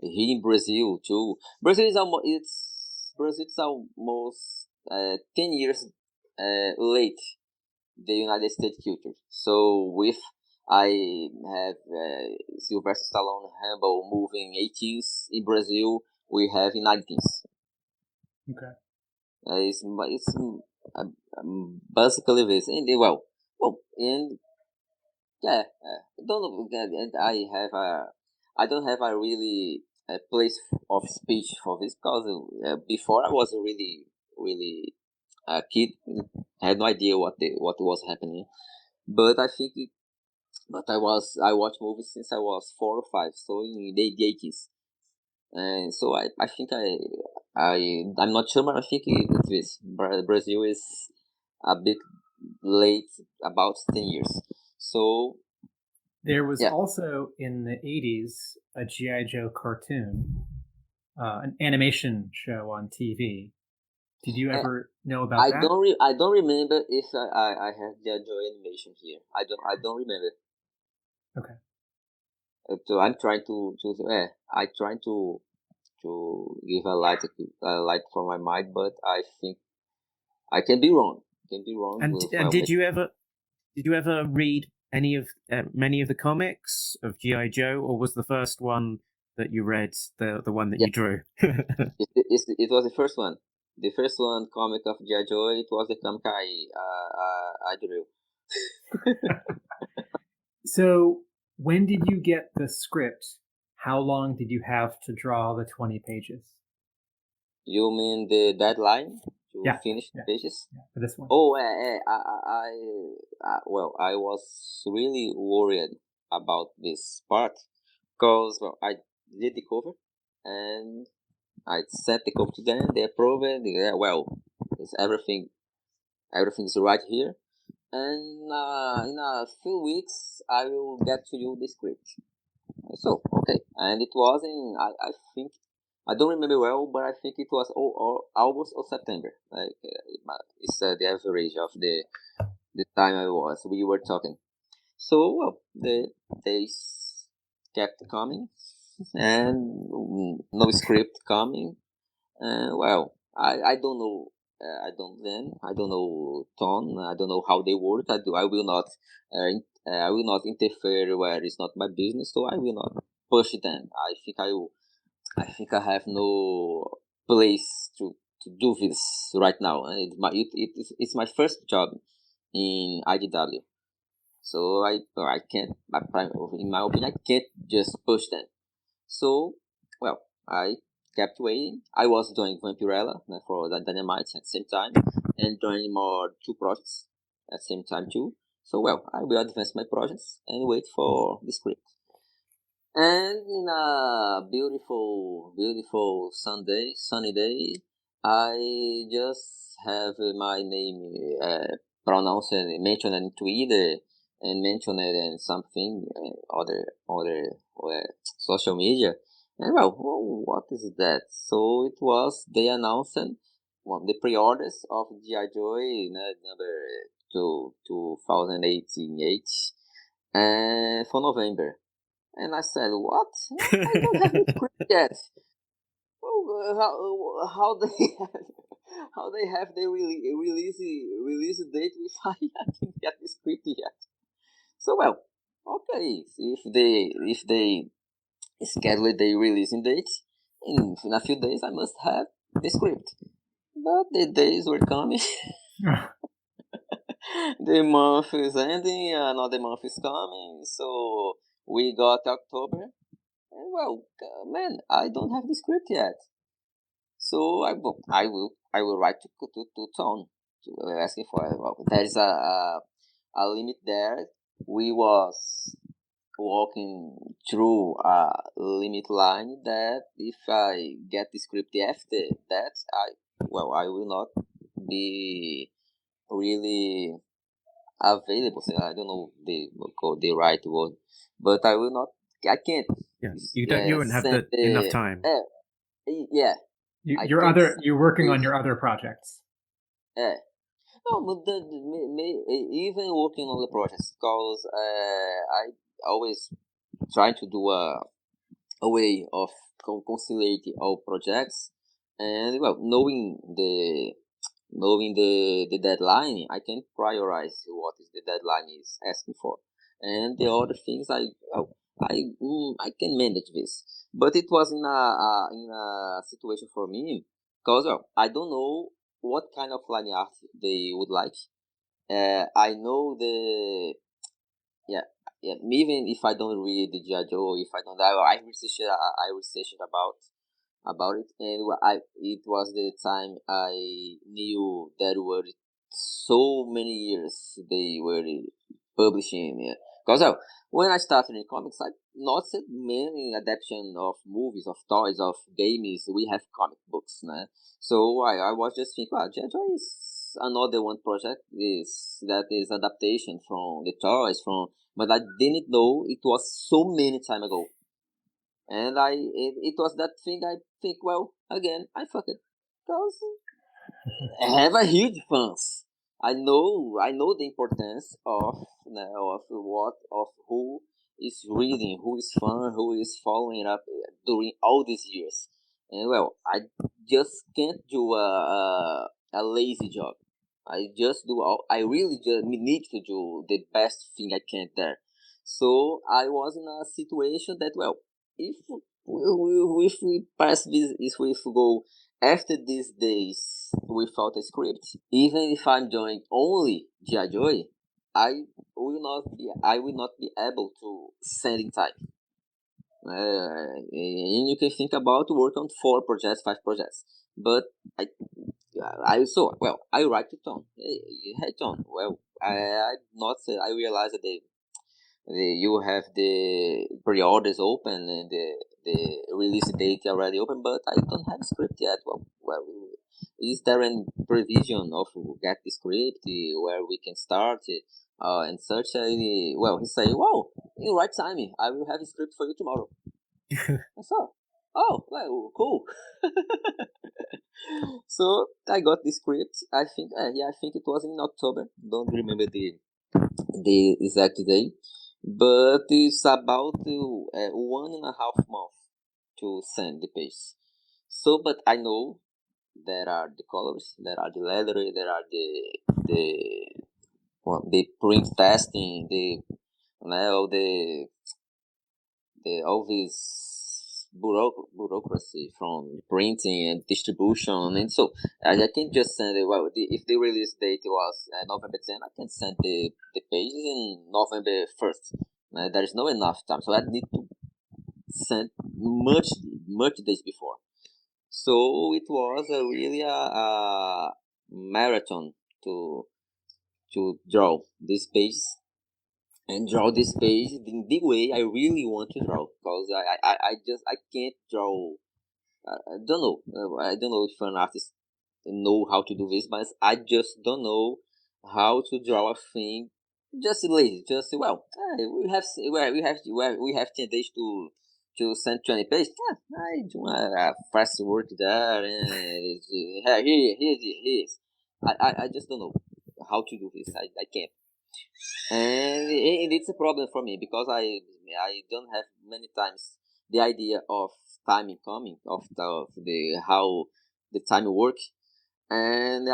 here in Brazil too. Brazil is almost 10 years late the United States culture. So with I have Sylvester Stallone Rambo moving 18s in Brazil. We have in 19s. Okay. It's basically this. And and yeah, don't know. And I don't have a really a place of speech for this because before I was really a kid. I had no idea what was happening. But I watched movies since I was 4 or 5, so in the 80s, and so I think I'm not sure, but I think it is Brazil is a bit late, about 10 years. So There was yeah, also in the 80s a G.I. Joe cartoon, an animation show on TV. Did you ever know about that? I don't remember if I have the Joy animation here. I don't remember. Okay. So I'm trying I trying to give a light for my mind, but I think I can be wrong. Can be wrong. And did you ever read any of many of the comics of G.I Joe, or was the first one that you read the one that you drew? It was the first one. The first one comic of G.I Joe. It was the comic I drew. So when did you get the script? How long did you have to draw the 20 pages? You mean the deadline to finish the pages? Yeah, for this one. Oh, well, I was really worried about this part because I did the cover and I sent the cover to them. They approved it. It's everything's right here. And in a few weeks, I will get to you the script. So okay, and it was in I think I don't remember well, but I think it was August or September. Like it's the average of the time we were talking. So the days kept coming, and no script coming. I don't know. I don't know tone. I don't know how they work. I will not. I will not interfere where it's not my business. So I will not push them. I think I have no place to do this right now. It's my first job in IDW. So I can't. In my opinion, I can't just push them. So I kept waiting. I was doing Vamperella for the Dynamite at the same time, and doing more 2 projects at the same time too. So I will advance my projects and wait for the script. And in a beautiful sunny day, I just have my name mentioned in Twitter and mentioned in something other social media. And well, what is that? So it was they announced the pre-orders of G.I Joe number 2018 and for November. And I said, what? I don't have the script yet. How they have, how they have the release date if I didn't get the script yet? So well, okay, if they schedule the releasing date in a few days, I must have the script. But the days were coming. The month is ending, another month is coming, so we got October. And well, man, I don't have the script yet. So I will write to Tom asking for well, there is a limit there. We was walking through a limit line that if I get the script after that, I will not be really available. So I don't know the right word, but I will not. I can't. Yeah, you wouldn't have enough time. Yeah. You're working on your other projects. Yeah. No, but even working on the projects, because I always try to do a way of conciliate all projects, and well, knowing the deadline, I can prioritize what is the deadline is asking for, and the other things I can manage this. But it was in a situation for me because I don't know what kind of line art they would like. I know the yeah yeah. Even if I don't read the G.I Joe, if I don't, I researched about it, and it was the time I knew there were so many years they were publishing. Because when I started in comics, I noticed many adaptation of movies, of toys, of games. We have comic books, né? So I was just thinking, well, G.I. Joe is another one project that is adaptation from the toys from, but I didn't know it was so many time ago. And it was that thing I think, well, again, I fuck it. Because I have a huge fans. I know the importance of who is reading, who is fun, who is following up during all these years. And well, I just can't do a lazy job. I really just need to do the best thing I can there. So I was in a situation that, well, if we pass this, if we go after these days without a script, even if I'm doing only G.I. Joe, I will not be able to send in time. And you can think about work on 4 projects, 5 projects. But I write to Tom. Hey Tom, well, I not say I realized that you have the pre-orders open and the release date already open, but I don't have script yet. Well, is there any provision of get the script where we can start and search? Well, he say, "Wow, in right timing, I will have a script for you tomorrow." I saw. Oh, well, cool. So I got the script. I think, I think it was in October. Don't remember the exact day, but it's about 1.5 months to send the page. So, but I know there are the colors, there are the leather, there are the print testing, all this bureaucracy from printing and distribution, and so I can just send it. Well, if the release date was November 10, I can send the pages in November 1st. There is no enough time, so I need to send much days before. So it was really a marathon to draw this page and draw this page in the way I really want to draw, because I can't draw. I don't know. I don't know if an artist know how to do this, but I just don't know how to draw a thing just lazy. Just we have 10 days to send 20 pages. I do a fast work there, and here's. I just don't know how to do this. I can't, and it's a problem for me because I don't have many times the idea of timing coming of the how the time work. And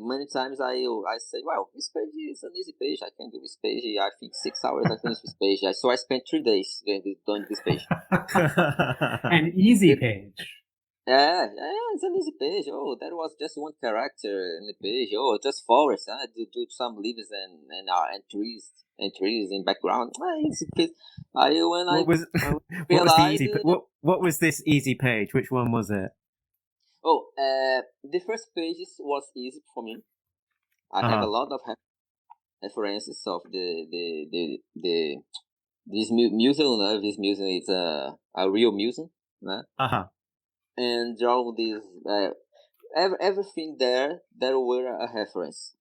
many times I say, well, this page is an easy page. I can do this page. I think 6 hours I finish this page. So I spent 3 days doing this page. An easy page. Yeah, it's an easy page. Oh, there was just one character in the page. Oh, just forest. I do some leaves and trees in background. It's good. What was the easy? What was this easy page? Which one was it? Oh, the first pages was easy for me. I have a lot of references of this museum. This museum is a real museum, and all these everything there were a reference.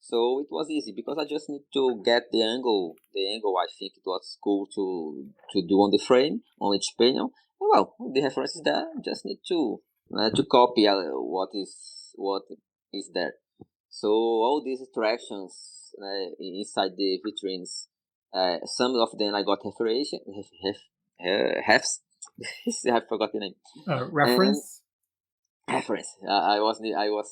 So it was easy because I just need to get the angle. The angle I think it was cool to do on the frame on each panel. Well, the references there. Just need to copy what is there. So all these attractions inside the vitrines, some of them I got reference. I forgot the name. Reference. Reference. I was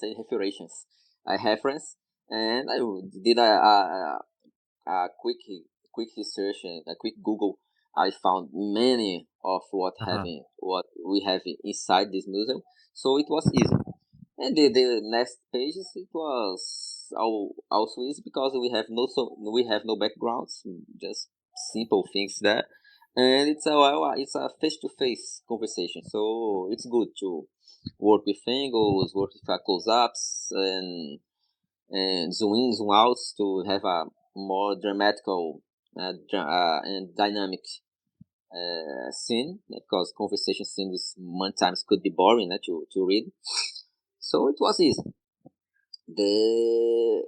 saying references. Reference, and I did a quick research and a quick Google. I found many of what we have inside this museum, so it was easy. And the next pages it was also easy because we have no backgrounds, just simple things there, and it's a face-to-face conversation, so it's good to work with angles, work with close-ups and zoom in, zoom outs to have a more dramatical and dynamic scene, because conversation scenes many times could be boring to read. So it was easy. The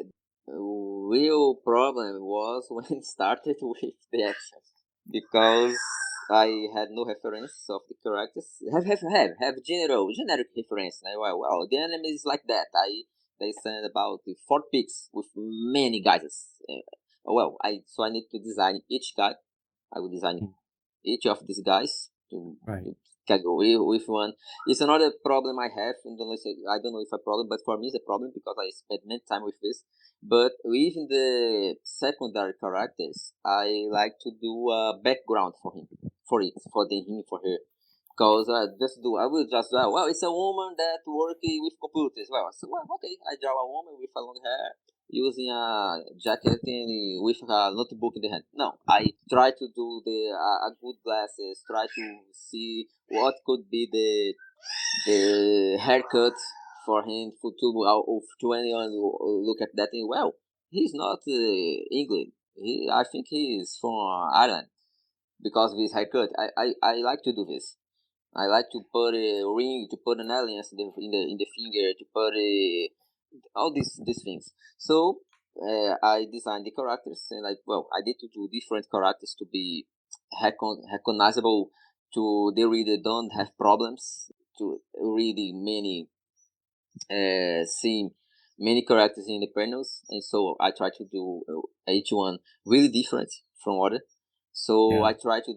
real problem was when it started with the action, because I had no reference of the characters. Have generic reference. Well, the anime is like that. They send about 4 pics with many guys. I need to design each guy. I will design each of these guys to with one. It's another problem I have. I don't know if a problem, but for me it's a problem because I spent many time with this. But even the secondary characters, I like to do a background for him, for her. Because I will just draw. Well, it's a woman that working with computers. Okay, I draw a woman with a long hair, using a jacket and with a notebook in the hand. No, I try to do a good glasses. Try to see what could be the haircut for him to anyone look at that. And well, he's not England. I think he is from Ireland because of his haircut. I like to do this. I like to put a ring, to put an alliance in the finger, to put all these things. So I designed the characters, and I did to do different characters to be recognizable to the reader. Don't have problems to reading many, seeing many characters in the panels, and so I try to do each one really different from other. So I try to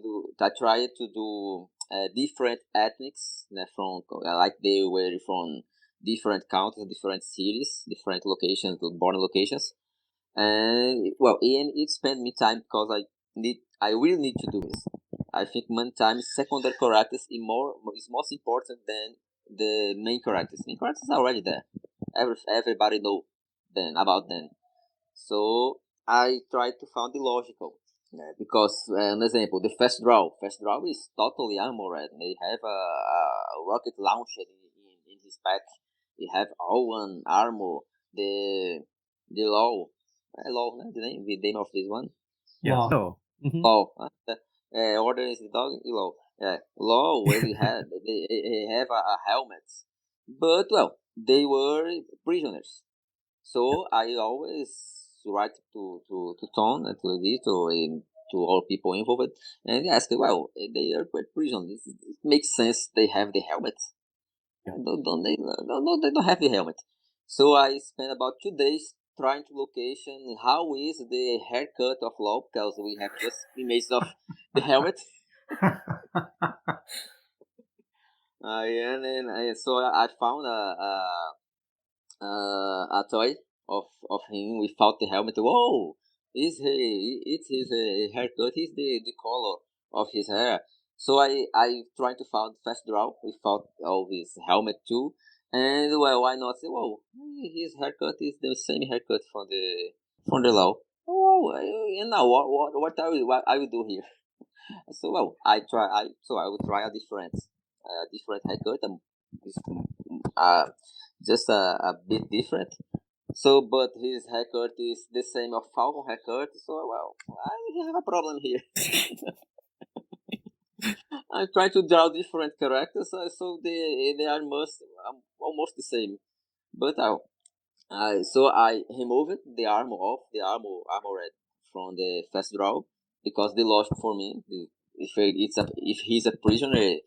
do different ethnics from like they were from different countries, different cities, different locations, born locations, and it spent me time because I really need to do this. I think many times secondary characters is most important than the main characters. Main characters are already there. Everybody know about them. So I try to find the logical. Because an example, the first draw is totally armored. They have a rocket launcher in his back. They have all one armor. The law, the name of this one. Yeah, Law. Law. Order is the dog. Law. Law. Well, they have a helmet, but they were prisoners. So I always write to Tom and to Lito and to all people involved, and ask, well, they are quite prison. It makes sense they have the helmet. Yeah. They don't have the helmet. So I spent about 2 days trying to location how is the haircut of Law, because we have just images of the helmet. And so I found a toy of him without the helmet. Whoa, it's his haircut. It's the color of his hair. So I tried to find fast draw without all this helmet too. And well, why not say, whoa, his haircut is the same haircut from the law. Oh, and now what I will do here? So well, I will try a different haircut, uh, just a bit different. So, but his haircut is the same of Falcon haircut. So, well, I have a problem here. I'm trying to draw different characters, so they are almost the same. But so I removed the armor from the fast draw because they lost for me. If he's a prisoner,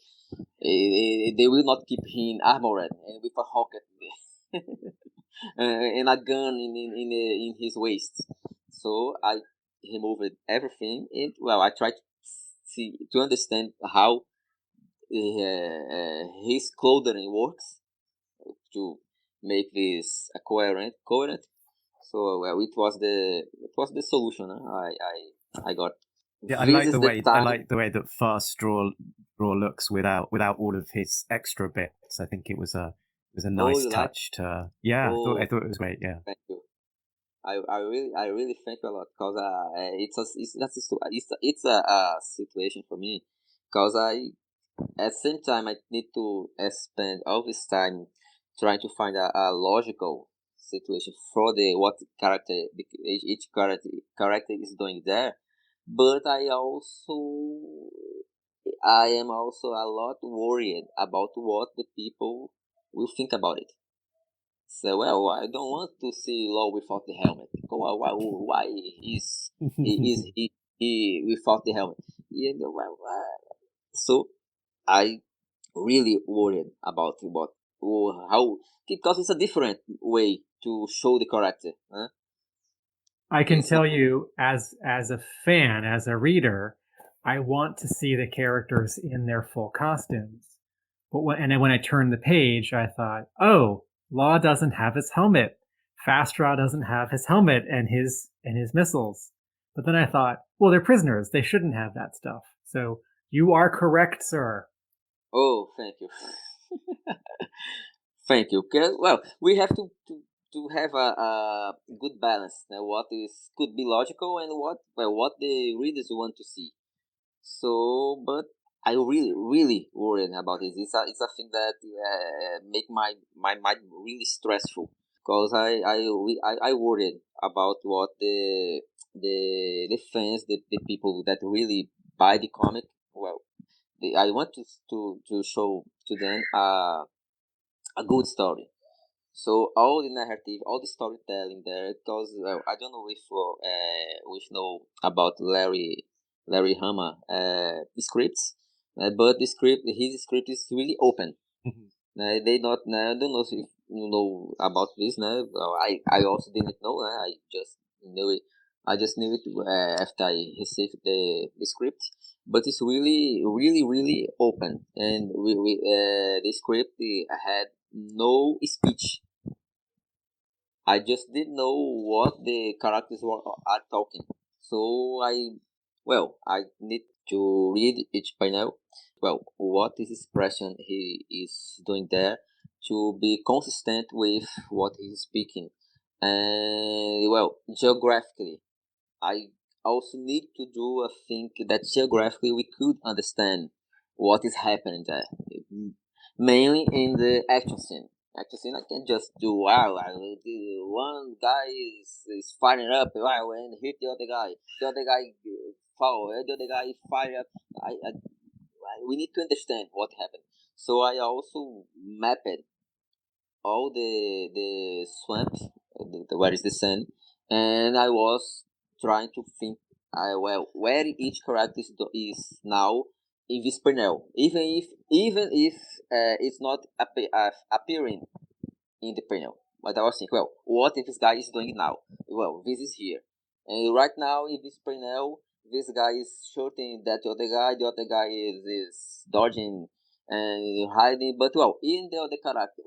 they will not keep him armored and with a rocket and a gun in his waist. So I removed everything. And well, I tried to understand how his clothing works to make this coherent. So well, it was the solution. I got. Yeah, This is the I time. like the way that Fast Draw looks without all of his extra bits. I think it was a nice You like? touch to. Yeah, Oh, I thought it was great. Yeah. thank you. I really thank you a lot because it's a situation for me because at the same time I need to spend all this time trying to find a logical situation for the what character each character is doing there, but I am also a lot worried about what the people will think about it. So, well, I don't want to see Law without the helmet. Why is he without the helmet? Yeah, so I really worried about how, because it's a different way to show the character. Huh? I can It's not. tell you, as a fan, as a reader, I want to see the characters in their full costumes. And then when I turned the page, I thought, oh, Law doesn't have his helmet. Fastra doesn't have his helmet and his missiles. But then I thought, well, they're prisoners. They shouldn't have that stuff. So you are correct, sir. Oh, thank you. Thank you. Okay, well, we have to have a good balance. What is could be logical and what the readers want to see. So, but I really worried about this. It's a thing that make my mind really stressful because I worried about what the fans, the people that really buy the comic. Well, I want to show to them a good story. So all the narrative, all the storytelling there, because I don't know if know about Larry Hama scripts, but his script is really open. They not. I don't know if you know about this. Well, I also didn't know. I just knew it. I just knew it after I received the script. But it's really open, and the script had no speech. I just didn't know what the characters are talking. So I need to read each panel. Well, what is expression he is doing there to be consistent with what he's speaking. And well, geographically, I also need to do a thing that geographically we could understand what is happening there, mainly in the action scene. Action scene, I can just do wow. One guy is firing up, wow, and hit the other guy. The other guy fall. The other guy fire up. We need to understand what happened. So I also mapped all the swamps, where is the sun, and I was trying to think, where each character is now in this panel, even if it's not appearing in the panel. But I was thinking, well, what if this guy is doing now? Well, this is here, and right now in this panel, this guy is shooting that other guy. The other guy is dodging and hiding. But well, in the other character,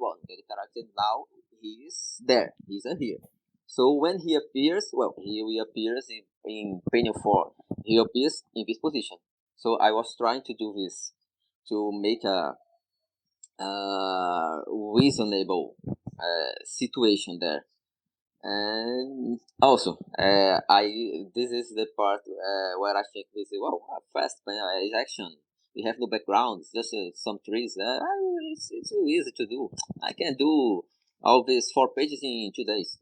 now he is there. He's here. So when he appears, well, he appears in panel 4. He appears in this position. So I was trying to do this to make a reasonable situation there. And also, I this is the part where I think this is, well, fast is action. We have no background, it's just some trees. It's really easy to do. I can do all these 4 pages in 2 days.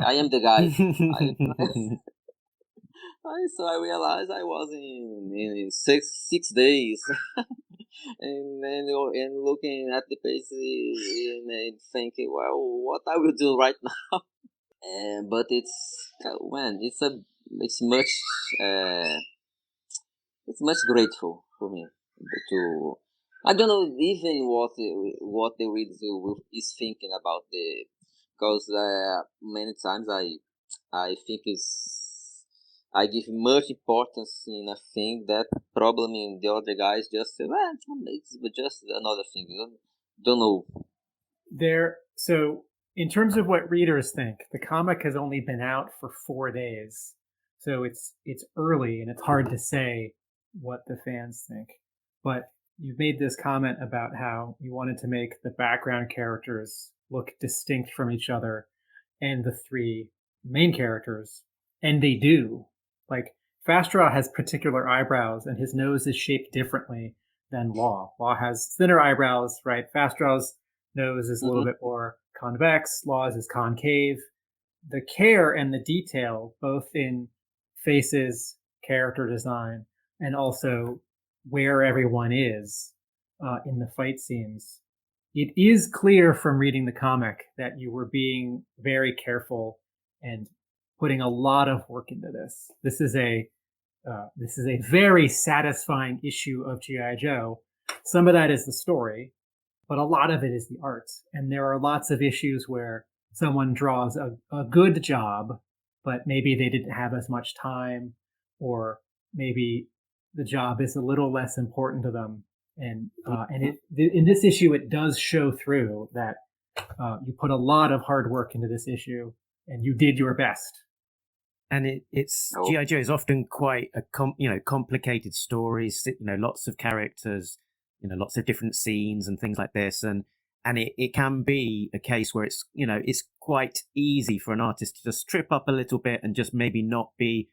I am the guy. So I realized I was in 6 days, and looking at the page and thinking, well, what I will do right now. But it's it's much uh, it's much grateful for me to. I don't know even what the reader is thinking about because many times I think I give much importance in a thing that problem in the other guys just say, well, it's just another thing. Don't know. So in terms of what readers think, the comic has only been out for 4 days, so it's early and it's hard to say what the fans think. But you've made this comment about how you wanted to make the background characters look distinct from each other and the 3 main characters, and they do. Like, Fastraw has particular eyebrows, and his nose is shaped differently than Law. Law has thinner eyebrows, right? Fastraw's nose is a little bit more convex. Law's is concave. The care and the detail, both in faces, character design, and also where everyone is in the fight scenes. It is clear from reading the comic that you were being very careful and putting a lot of work into this. This is a very satisfying issue of G.I. Joe. Some of that is the story, but a lot of it is the art. And there are lots of issues where someone draws a good job, but maybe they didn't have as much time, or maybe the job is a little less important to them. And in this issue, it does show through that you put a lot of hard work into this issue, and you did your best. And it's G.I. Joe is often quite a complicated stories, lots of characters, lots of different scenes and things like this, and it can be a case where it's quite easy for an artist to just trip up a little bit and just maybe not be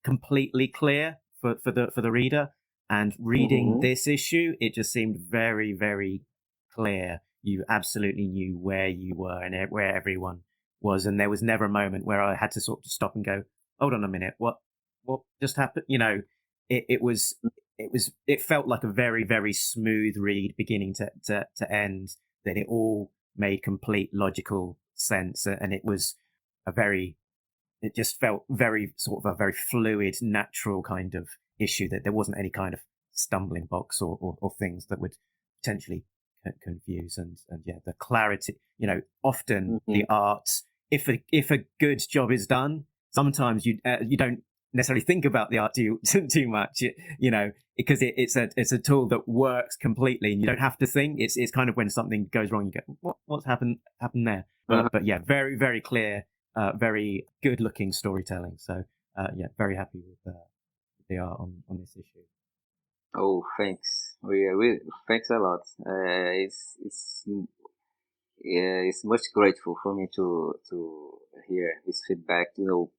completely clear for the reader. And reading this issue, it just seemed very, very clear. You absolutely knew where you were and where everyone was, and there was never a moment where I had to sort of stop and go, hold on a minute, what just happened? It felt like a very, very smooth read beginning to end, that it all made complete logical sense, and it just felt very sort of a very fluid, natural kind of issue, that there wasn't any kind of stumbling blocks or things that would potentially confuse, and yeah, the clarity, often the art, if a good job is done, sometimes you don't necessarily think about the art too much, because it's a tool that works completely, and you don't have to think. It's kind of when something goes wrong, you go, what's happened there? But yeah, very, very clear, very good looking storytelling. So yeah, very happy with the art on this issue. Oh, thanks. We thanks a lot. It's much grateful for me to hear this feedback. To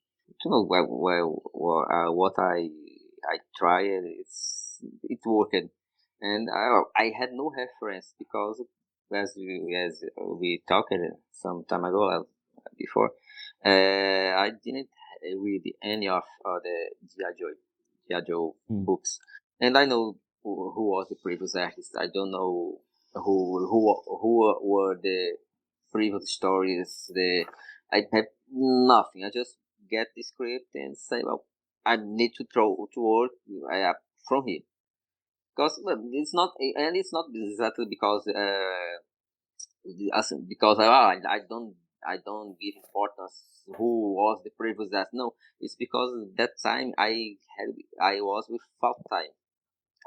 know what I tried. It worked, and I had no reference because as we talked some time ago before, I didn't read any of the G.I. Joe books, and I know who was the previous artist. I don't know who were the previous stories. I have Nothing. I just get the script and say, well, I need to work from here. Because it's not exactly because I don't give importance who was the previous that. No, it's because that time I was without time.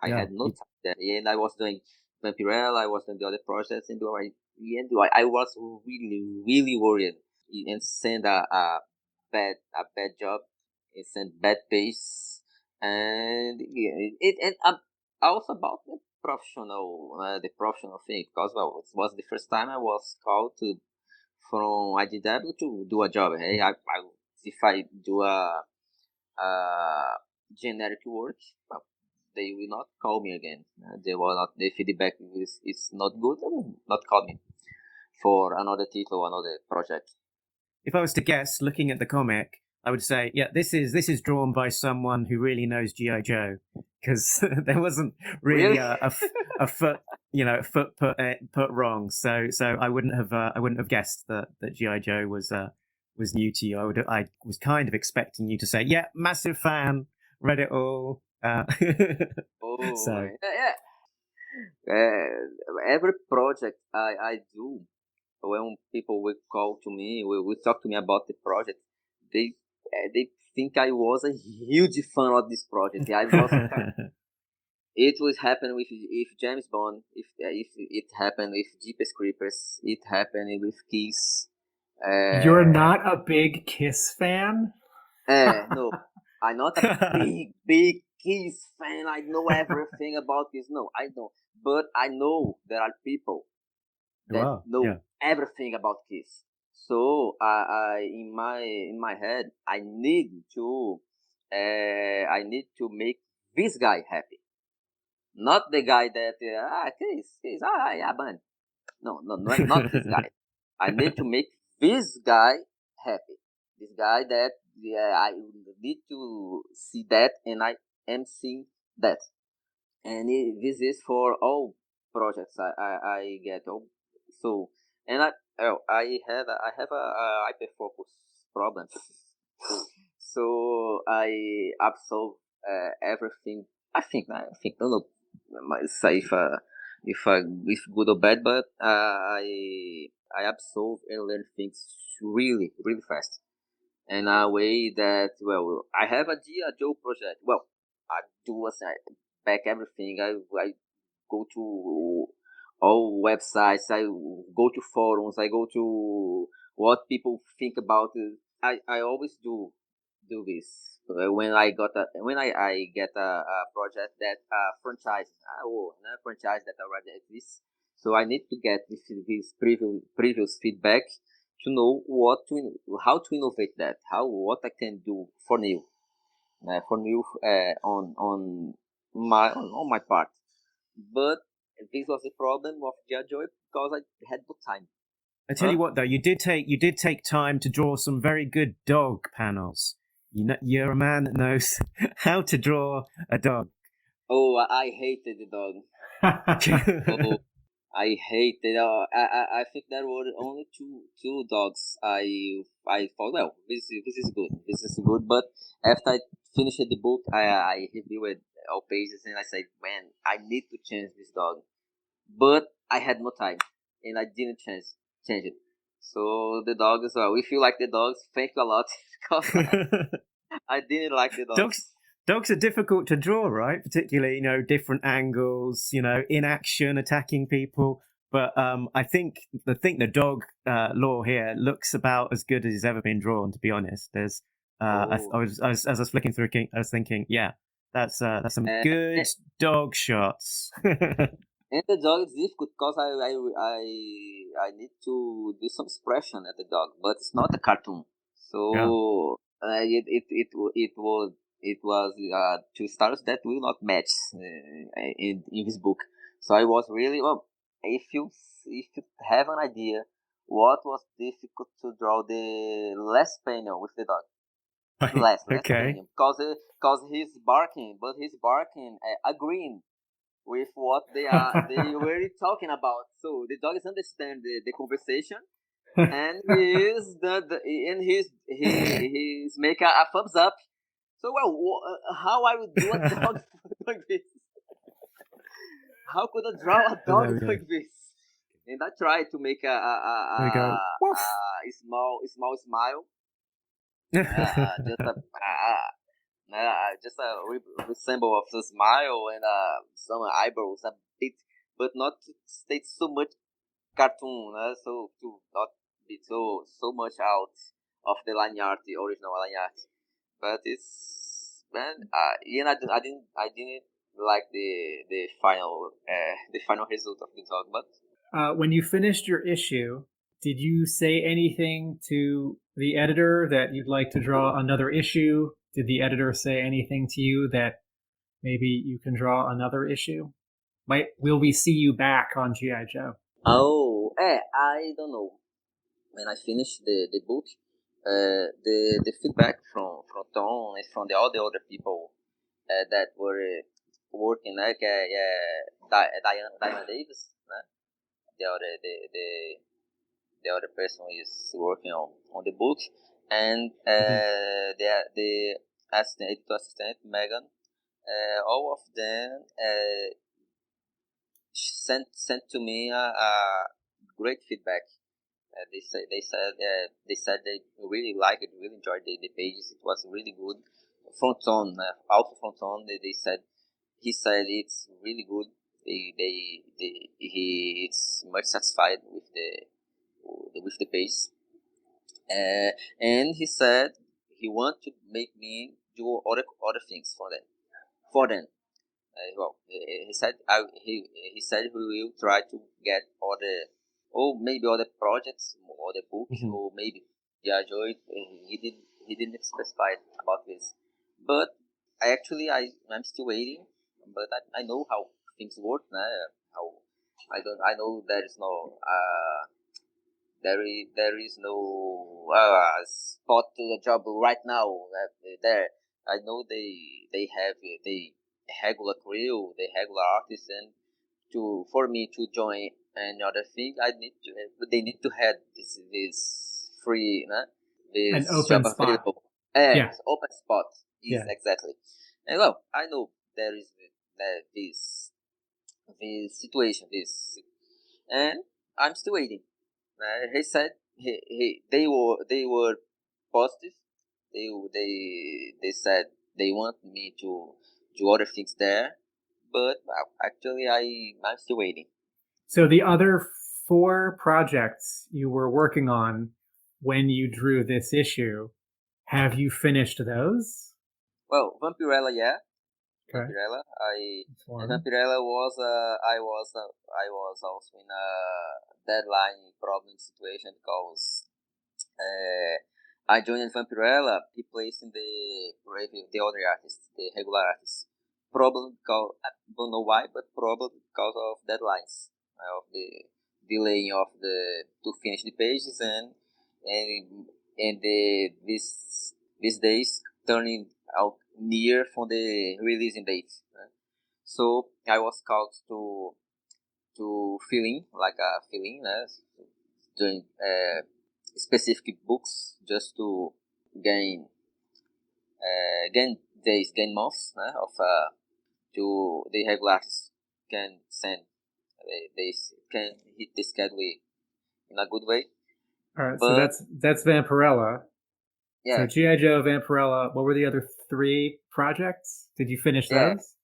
I Yeah. had no time there, and I was doing Vamperella, I was doing the other projects, and I was really worried and send a bad job, and send bad pace, and it and also about the professional thing, because well, it was the first time I was called to from IDW to do a job. Hey, if I do a generic work, well, they will not call me again. They will not. The feedback is not good. They will not call me for another title, another project. If I was to guess, looking at the comic, I would say, yeah, this is drawn by someone who really knows G.I Joe, because there wasn't really Really? a foot, foot put wrong. So I wouldn't have guessed that G.I Joe was new to you. I was kind of expecting you to say, yeah, massive fan, read it all. Oh, So yeah. Every project I do, when people will call to me, will talk to me about the project, they think I was a huge fan of this project. I was. It would happen with if James Bond, if it happened with Jeepers Creepers, it happened with Kiss. You're Uh, not a big Kiss fan? no, I'm not a big Kiss fan. I know everything about Kiss. No, I don't. But I know there are people that wow, know yeah. everything about Kiss. So in my head, I need to make this guy happy, not the guy that Kiss, yeah, man. No, not this guy. I need to make this guy happy. This guy that I need to see that, and I am seeing that. And this is for all projects I get. So, and I have a hyperfocus problem. So I absolve everything. I think I don't know say if good or bad, but I absolve and learn things really fast. In a way that, well, I have a G.I Joe project. Well, I do back everything. I go to all websites. I go to forums. I go to what people think about it. I always do this when I get a project that franchise. Franchise that already exists. So I need to get this previous feedback to know how to innovate that, what I can do for new on my part. But this was the problem of G.I. Joe because I had no time. I tell Huh? you what, though, you did take time to draw some very good dog panels. You're a man that knows how to draw a dog. Oh, I hated the dog. Oh, I hated. I think there were only two dogs. I thought, well, this is good. This is good. But after I finished the book, I reviewed all pages and I said, man, I need to change this dog. But I had no time, and I didn't change it. So the dogs, well, if you like the dogs, thank you a lot because I didn't like the dogs dogs. dogs are difficult to draw, right? Particularly, different angles, in action, attacking people. But I think the dog lore here looks about as good as it's ever been drawn. To be honest, there's Oh, as I was flicking through, I was thinking, yeah, that's some and, good dog shots. and the dog is difficult because I need to do some expression at the dog, but it's not a cartoon. Yeah. So it was 2 stars that will not match in his book. So I was really, well. If you have an idea, what was difficult to draw the last panel with the dog, Right. last Okay. panel, because he's barking, but he's barking agreeing with what they were talking about. So the dogs understand the conversation, and he's make a thumbs up. So how I would do a dog like this? How could I draw a dog like this? And I tried to make We go, woof. a small smile, just a resemble of the smile and some eyebrows a bit, but not to stay so much cartoon, so to not be so much out of the line art, the original line art. But it's man, I didn't like the final result of the dog, but When you finished your issue, did you say anything to the editor that you'd like to draw another issue? Did the editor say anything to you that maybe you can draw another issue? Will we see you back on G.I. Joe? I don't know. When I finished the book, the feedback from Tom and from all the other people that were working, like Diana Davis, the other the other person is working on the book, and the editor assistant Megan, all of them sent to me a great feedback. They said they really liked it, really enjoyed the pages. It was really good. Fronton, also Fronton, they said he said it's really good. He it's much satisfied with the page, and he said he want to make me do other things for them. He said he said he will try to get maybe other projects, other books, or maybe G.I Joe. He didn't specify about this, but I'm still waiting. But I know how things work. How I know there is no there is no spot to the job right now there. I know they have the regular crew, the regular artists, and for me to join another thing, they need to have this free, An this open job spot. available. Yeah. Open spot. Yes, Yeah. exactly. And I know there is this situation, and I'm still waiting. He said they were positive. They said they want me to do other things there, but actually I'm still waiting. So the other 4 projects you were working on when you drew this issue, have you finished those? Well, Vamperella, yeah. Okay. Vamperella, That's one. Vamperella was I was also in a deadline problem situation because I joined Vamperella, replacing the other artists, the regular artists. Problem because I don't know why, but probably because of deadlines, of the delaying of the to finish the pages and these days turning out near from the releasing date. So I was called to fill in like a fill in, doing specific books just to gain days, gain months of to the regular artists can send they can hit the schedule in a good way. All right, But so that's Vamperella. yeah, So G.I. Joe, Vamperella. What were the other 3 projects? Did you finish yeah, those?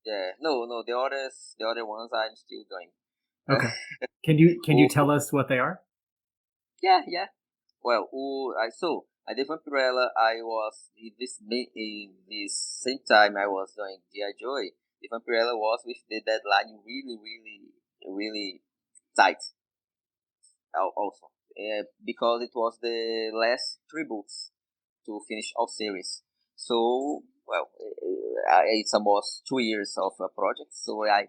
yeah. No, the other ones I'm still doing. Okay. Can you tell us what they are? Yeah. Well, I did Vampirella. I was in this same time I was doing G.I Joe. The Vampirella was with the deadline really tight. Also, because it was the last 3 books to finish all series. So it's almost 2 years of a project. So I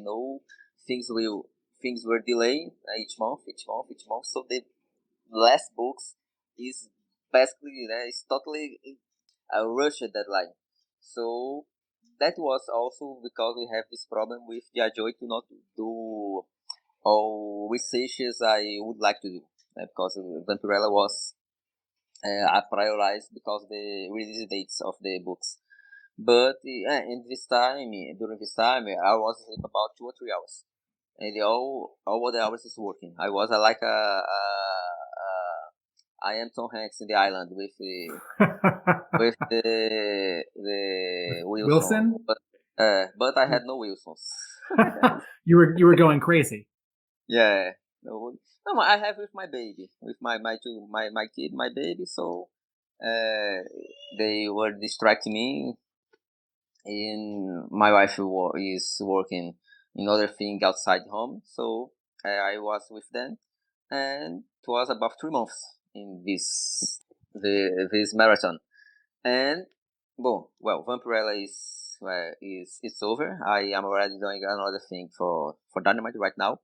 know things were delaying each month. So the last books is basically it's totally a rushed deadline. So that was also because we have this problem with G.I Joe to not do all researches I would like to do. because Vamperella was prioritized because the release dates of the books. But in this time, during this time, I was asleep about 2 or 3 hours, and all the hours is working. I was I am Tom Hanks in the island with the Wilson? But I had no Wilsons. you were going crazy. Yeah. No, I have with my baby, with my kid, my baby. So they were distracting me, and my wife is working in other thing outside home. So I was with them, and it was about 3 months in this marathon. And boom, well, Vamperella is it's over. I am already doing another thing for Dynamite right now.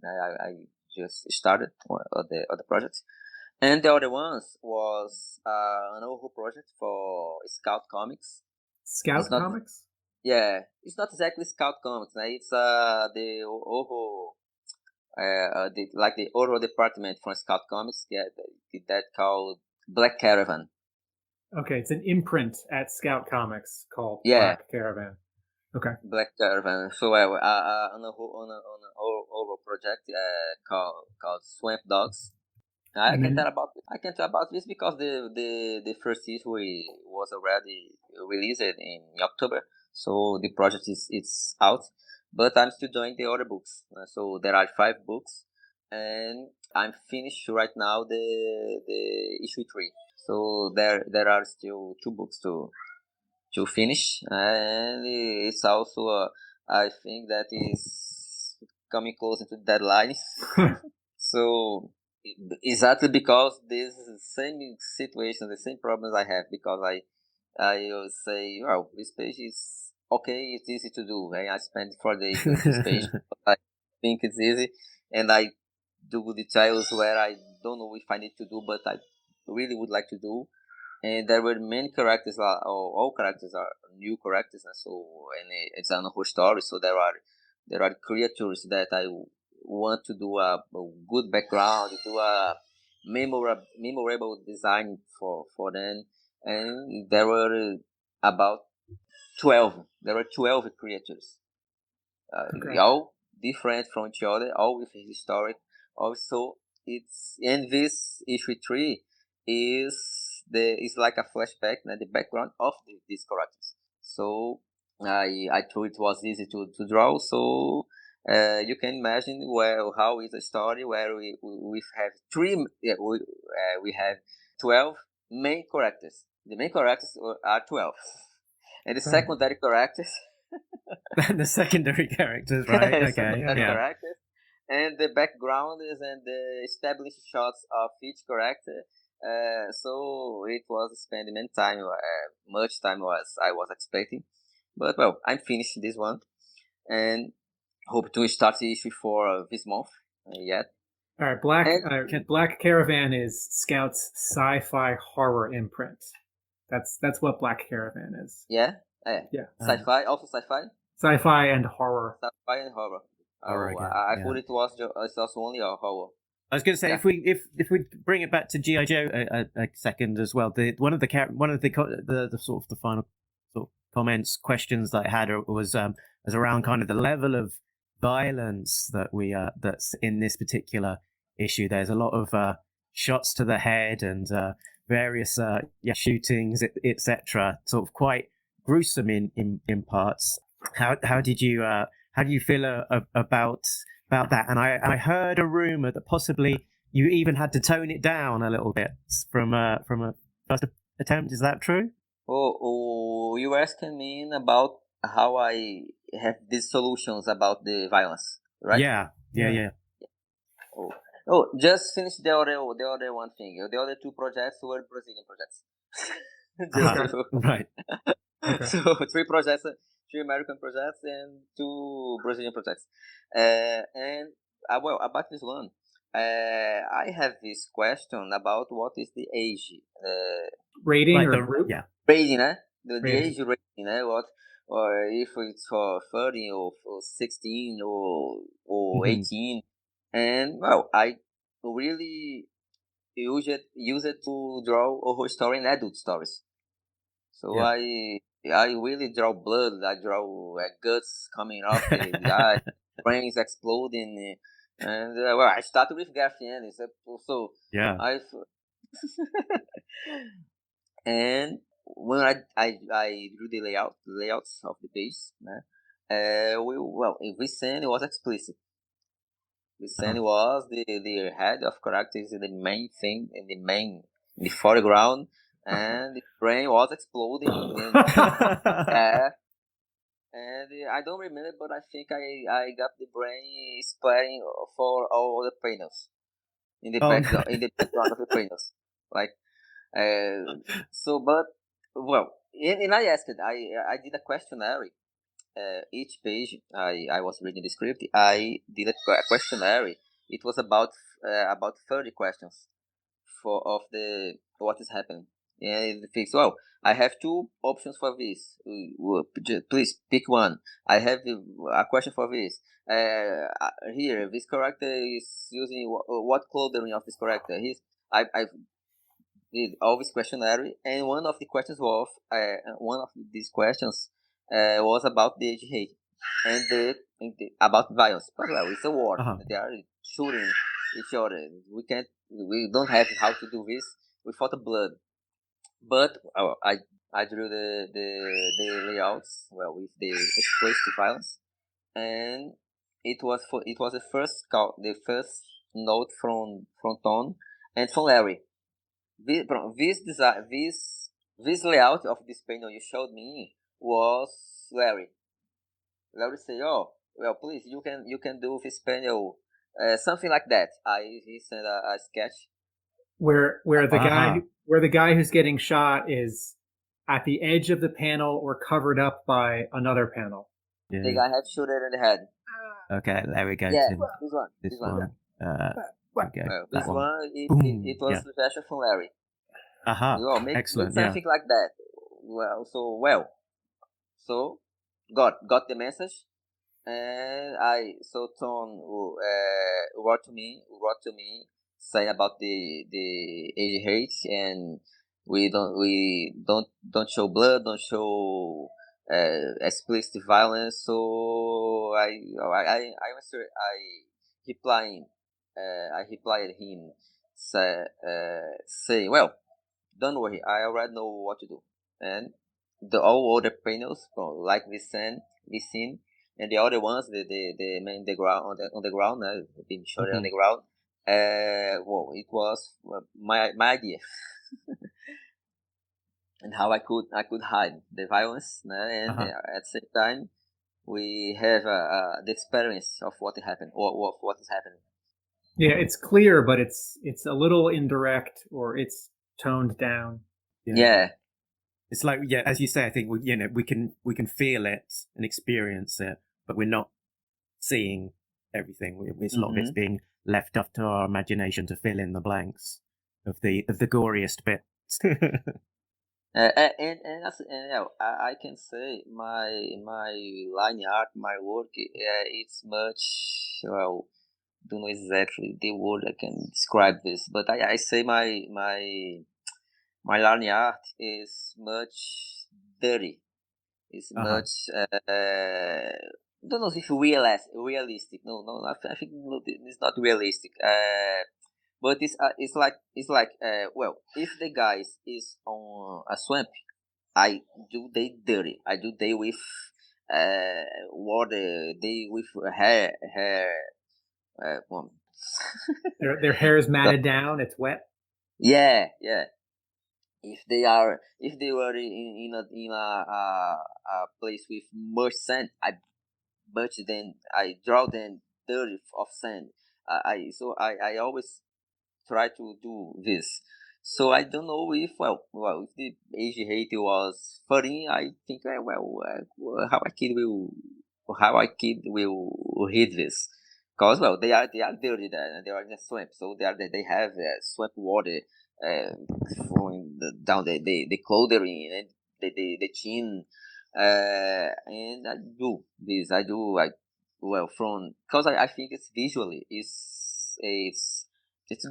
I just started the project, and the other ones was an Oho project for Scout Comics. Scout Comics? Yeah, it's not exactly Scout Comics. It's the Oho. The Oho department from Scout Comics, yeah, did that called Black Caravan. Okay, it's an imprint at Scout Comics called Black Caravan. Okay. Black Caravan. So on a oral project called Swamp Dogs. I can tell about this because the first issue was already released in October, so the project it's out. But I'm still doing the other books. So there are 5 books, and I'm finished right now the issue 3. So there are still 2 books to finish, and it's also I think that is coming closer to deadline. So exactly because this is the same situation, the same problems I have, because I always say, well, this page is okay, it's easy to do, and I spend 4 days doing this page. I think it's easy, and I do details where I don't know if I need to do, but I really would like to do. And there were many characters, all characters are new characters, and it's an whole story. So there are creatures that I want to do a good background, do a memorable design for them. And there were about 12. There were 12 creatures, all different from each other, all with historic. Also, and this issue 3 is like a flashback, the background of these characters. So I thought it was easy to draw. So you can imagine how is a story where we have we have 12 main characters. The main characters are 12, and the secondary characters. The secondary characters, right? Okay, characters, and the background is and the established shots of each character. So it was spending much time was I was expecting, but well, I'm finishing this one, and hope to start the issue for this month yet. All right, Black Caravan is Scout's sci-fi horror imprint. That's what Black Caravan is. Yeah. Sci-fi, also sci-fi. Sci-fi and horror. Sci-fi and horror. I thought it was it's also only a horror. I was going to say if we bring it back to G.I Joe a second as well, one of the sort of the final sort of comments, questions that I had was around kind of the level of violence that's in this particular issue. There's a lot of shots to the head and various shootings, etc. Sort of quite gruesome in parts. How did you feel about that? And I heard a rumor that possibly you even had to tone it down a little bit from a first attempt. Is that true? Oh, you were asking me about how I have these solutions about the violence, right? Yeah. Oh, just finish the other one thing. The other 2 projects were Brazilian projects. Right. Okay. So 3 projects, 3 American projects and 2 Brazilian projects. And well, about this one, I have this question about what is the age rating or group? Yeah, rating, the age rating, what, or if it's for 30 or 16 or 18. And well, I really use it to draw horror story and adult stories. So Yeah. I really draw blood. I draw guts coming off the eye, brains exploding, and well, I started with graffiti. So Yeah. I and when I drew the layouts of the page, this scene was explicit. The scene was the head of characters in the main thing in the foreground, and the brain was exploding. And, and I don't remember, but I think I got the brain splattering for all the panels in the background in the background of the panels, like but well, and I asked I did a questionnaire. Each page I was reading the script. I did a questionnaire. It was about 30 questions for of the what is happening. And it thinks, well, I have two options for this. Please pick one. I have a question for this. Here, this character is using what clothing of this character. I did all this questionnaire, and one of these questions was about the age hate and about violence. But well, it's a war. They are shooting each other. We don't have how to do this without the blood. But I drew the layouts with the explicit violence, and it was the first note from Tom and from Larry. This design, this layout of this panel you showed me was Larry. Larry said, "Oh, well, please, you can do this panel, something like that." He sent a sketch where the guy who's getting shot is at the edge of the panel or covered up by another panel. Yeah. The guy had shot it in the head. Okay, there we go. Yeah, Tim. this one. Okay, this one. It was the suggestion from Larry. Make something like that. So got the message, and Tom wrote to me saying about the age hate, and we don't show blood, don't show explicit violence. So I answered, I replied him say, well, don't worry, I already know what to do. And the all other panels, like this scene, and the other ones, the main the ground on the ground, being shot on the ground. It was my idea, and how I could hide the violence, and at the same time we have the experience of what happened or what is happening. Yeah, it's clear, but it's a little indirect, or it's toned down. Yeah. It's like, as you say, I think we can feel it and experience it, but we're not seeing everything. It's a lot of it's being left up to our imagination to fill in the blanks of the goriest bits. I can say my line art, my work, it's much, well, don't know exactly the word I can describe this, but I say my line art is much dirty. It's much don't know if realistic. No, I think it's not realistic. But it's like well, if the guys is on a swamp, I do they dirty. I do they with water. They with hair. Their hair is matted down. It's wet. Yeah. If they were in a place with much sand, I draw them dirty of sand. I always try to do this. So I don't know if if the age hate was funny. I think how a kid will read this, because they are dirty there, they are in a swamp, so they have swamp water flowing down the clothing and the chin, and I do this. From because I think it's visually it's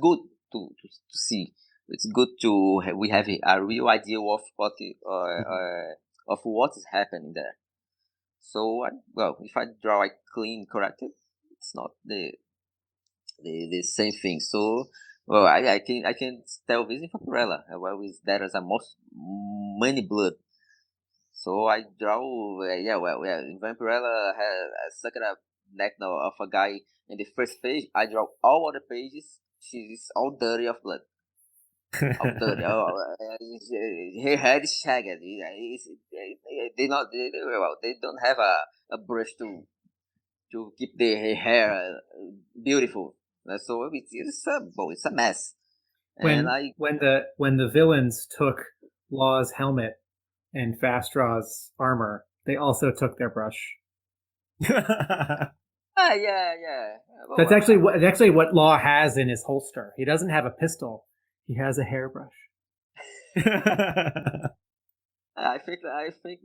good. to see. It's good to we have a real idea of what of what is happening there. So if I draw it clean, corrected, it's not the same thing. So I can tell this in Vamperella. There is a most many blood. So I draw in Vamperella has sucked up neck now of a guy in the first page. I draw all other pages. She's all dirty of blood. All dirty. Her head is shagged. They don't have a brush to keep her hair beautiful. So it's a mess. When the villains took Law's helmet and Fast Draw's armor, they also took their brush. Yeah. That's actually what Law has in his holster. He doesn't have a pistol. He has a hairbrush. I think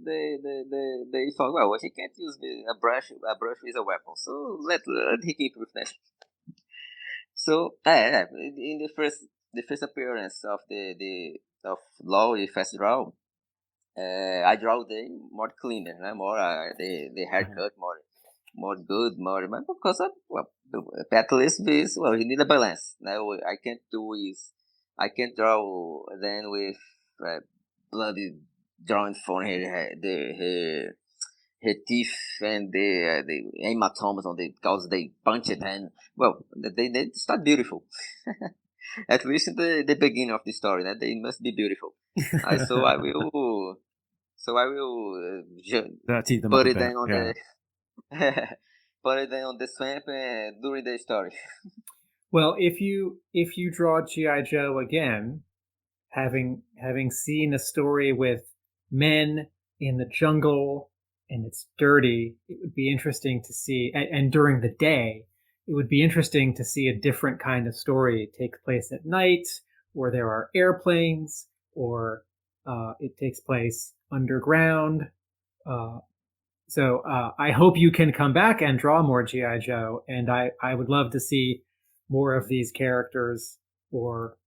they thought, well, he can't use a brush is a weapon, so let he keep with that. So in the first appearance of of Law with Fast Draw, I draw them more cleaner, more the haircut more good, more because the Petalist is you need a balance. Now I can't draw then with bloody drawing from her teeth and the hematomas on because they punch it and they start beautiful. At least in the beginning of the story, that they must be beautiful. So I will put it down on the put it down on the swamp during the story. Well, if you draw G.I. Joe again, having seen a story with men in the jungle and it's dirty, it would be interesting to see. And during the day, it would be interesting to see a different kind of story take place at night, or there are airplanes, or it takes place underground. So I hope you can come back and draw more G.I. Joe, and I would love to see more of these characters or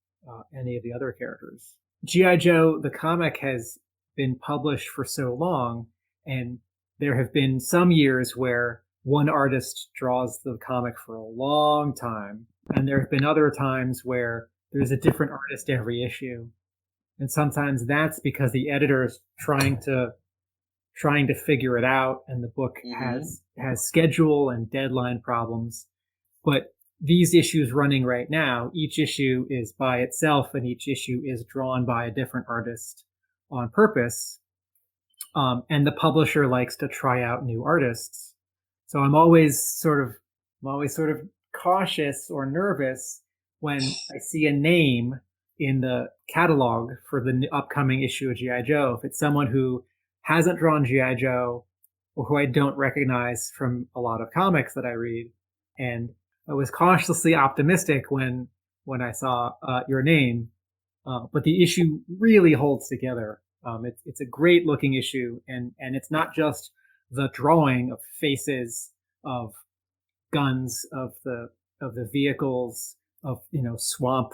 any of the other characters. G.I. Joe, the comic, has been published for so long, and there have been some years where one artist draws the comic for a long time, and there have been other times where there's a different artist every issue. And sometimes that's because the editor's trying to figure it out, and the book has schedule and deadline problems. But these issues running right now, each issue is by itself, and each issue is drawn by a different artist on purpose. And the publisher likes to try out new artists. So I'm always sort of cautious or nervous when I see a name in the catalog for the upcoming issue of G.I. Joe. If it's someone who hasn't drawn G.I. Joe, or who I don't recognize from a lot of comics that I read. And I was cautiously optimistic when I saw your name, but the issue really holds together. It's a great looking issue, and it's not just the drawing of faces, of guns, of the vehicles, of swamp,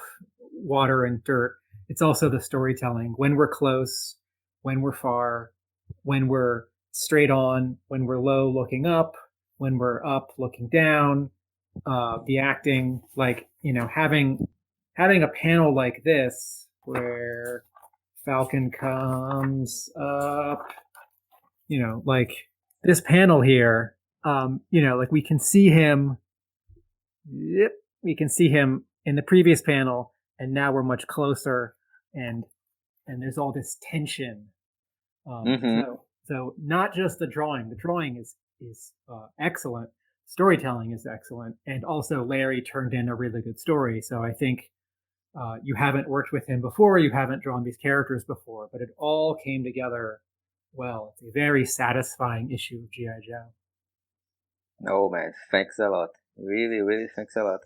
water, and dirt. It's also the storytelling. When we're close, when we're far, when we're straight on, when we're low looking up, when we're up looking down. The acting, having a panel like this where Falcon comes up, like this panel here, we can see him. Yep, we can see him in the previous panel, and now we're much closer, and there's all this tension. So not just the drawing. The drawing is excellent. Storytelling is excellent, and also Larry turned in a really good story. So I think you haven't worked with him before, you haven't drawn these characters before, but it all came together well. It's a very satisfying issue of G.I. Joe. Oh man, thanks a lot. Really, really thanks a lot.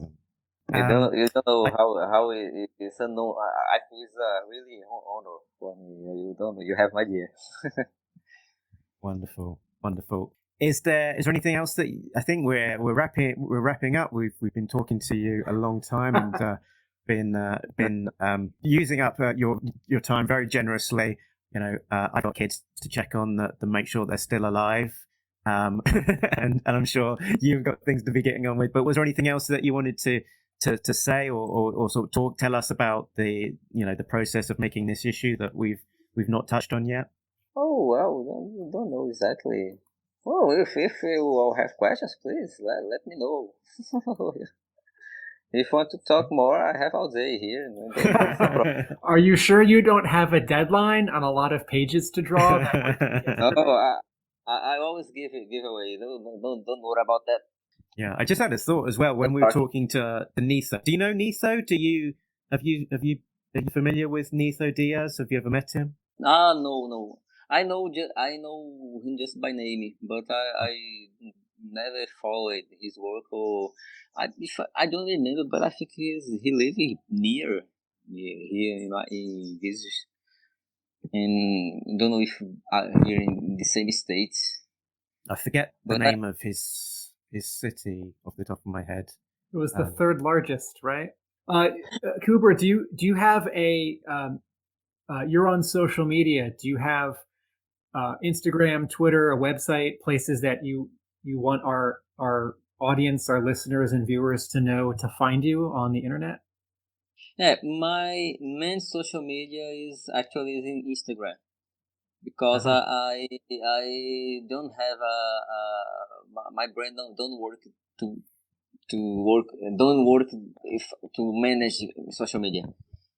You don't know how it is unknown. I feel it's really honor for me. You don't know. You have no idea. Wonderful. Is there anything else that I think we're wrapping up? We've been talking to you a long time and been using up your time very generously. You know, I got kids to check on to make sure they're still alive. And I'm sure you've got things to be getting on with. But was there anything else that you wanted to say or sort of tell us about the process of making this issue that we've not touced on yet? Oh well, don't know exactly. Well, if you all have questions, please let me know. If you want to talk more, I have all day here. Are you sure you don't have a deadline on a lot of pages to draw? No, I always give away. Don't worry about that. Yeah, I just had a thought as well when we were talking to Nitho. Do you know Nitho? Are you familiar with Nitho Diaz? Have you ever met him? No. I know him just by name, but I never followed his work. Or I don't remember, but I think he living near here in this, and don't know if here in the same state. I forget the name of his city off the top of my head. It was the third largest, right? Kewber, do you have a? You're on social media. Do you have Instagram, Twitter, a website, places that you want our audience, our listeners and viewers to know to find you on the internet? Yeah, my main social media is actually in Instagram, because I don't have my brain don't work to manage social media.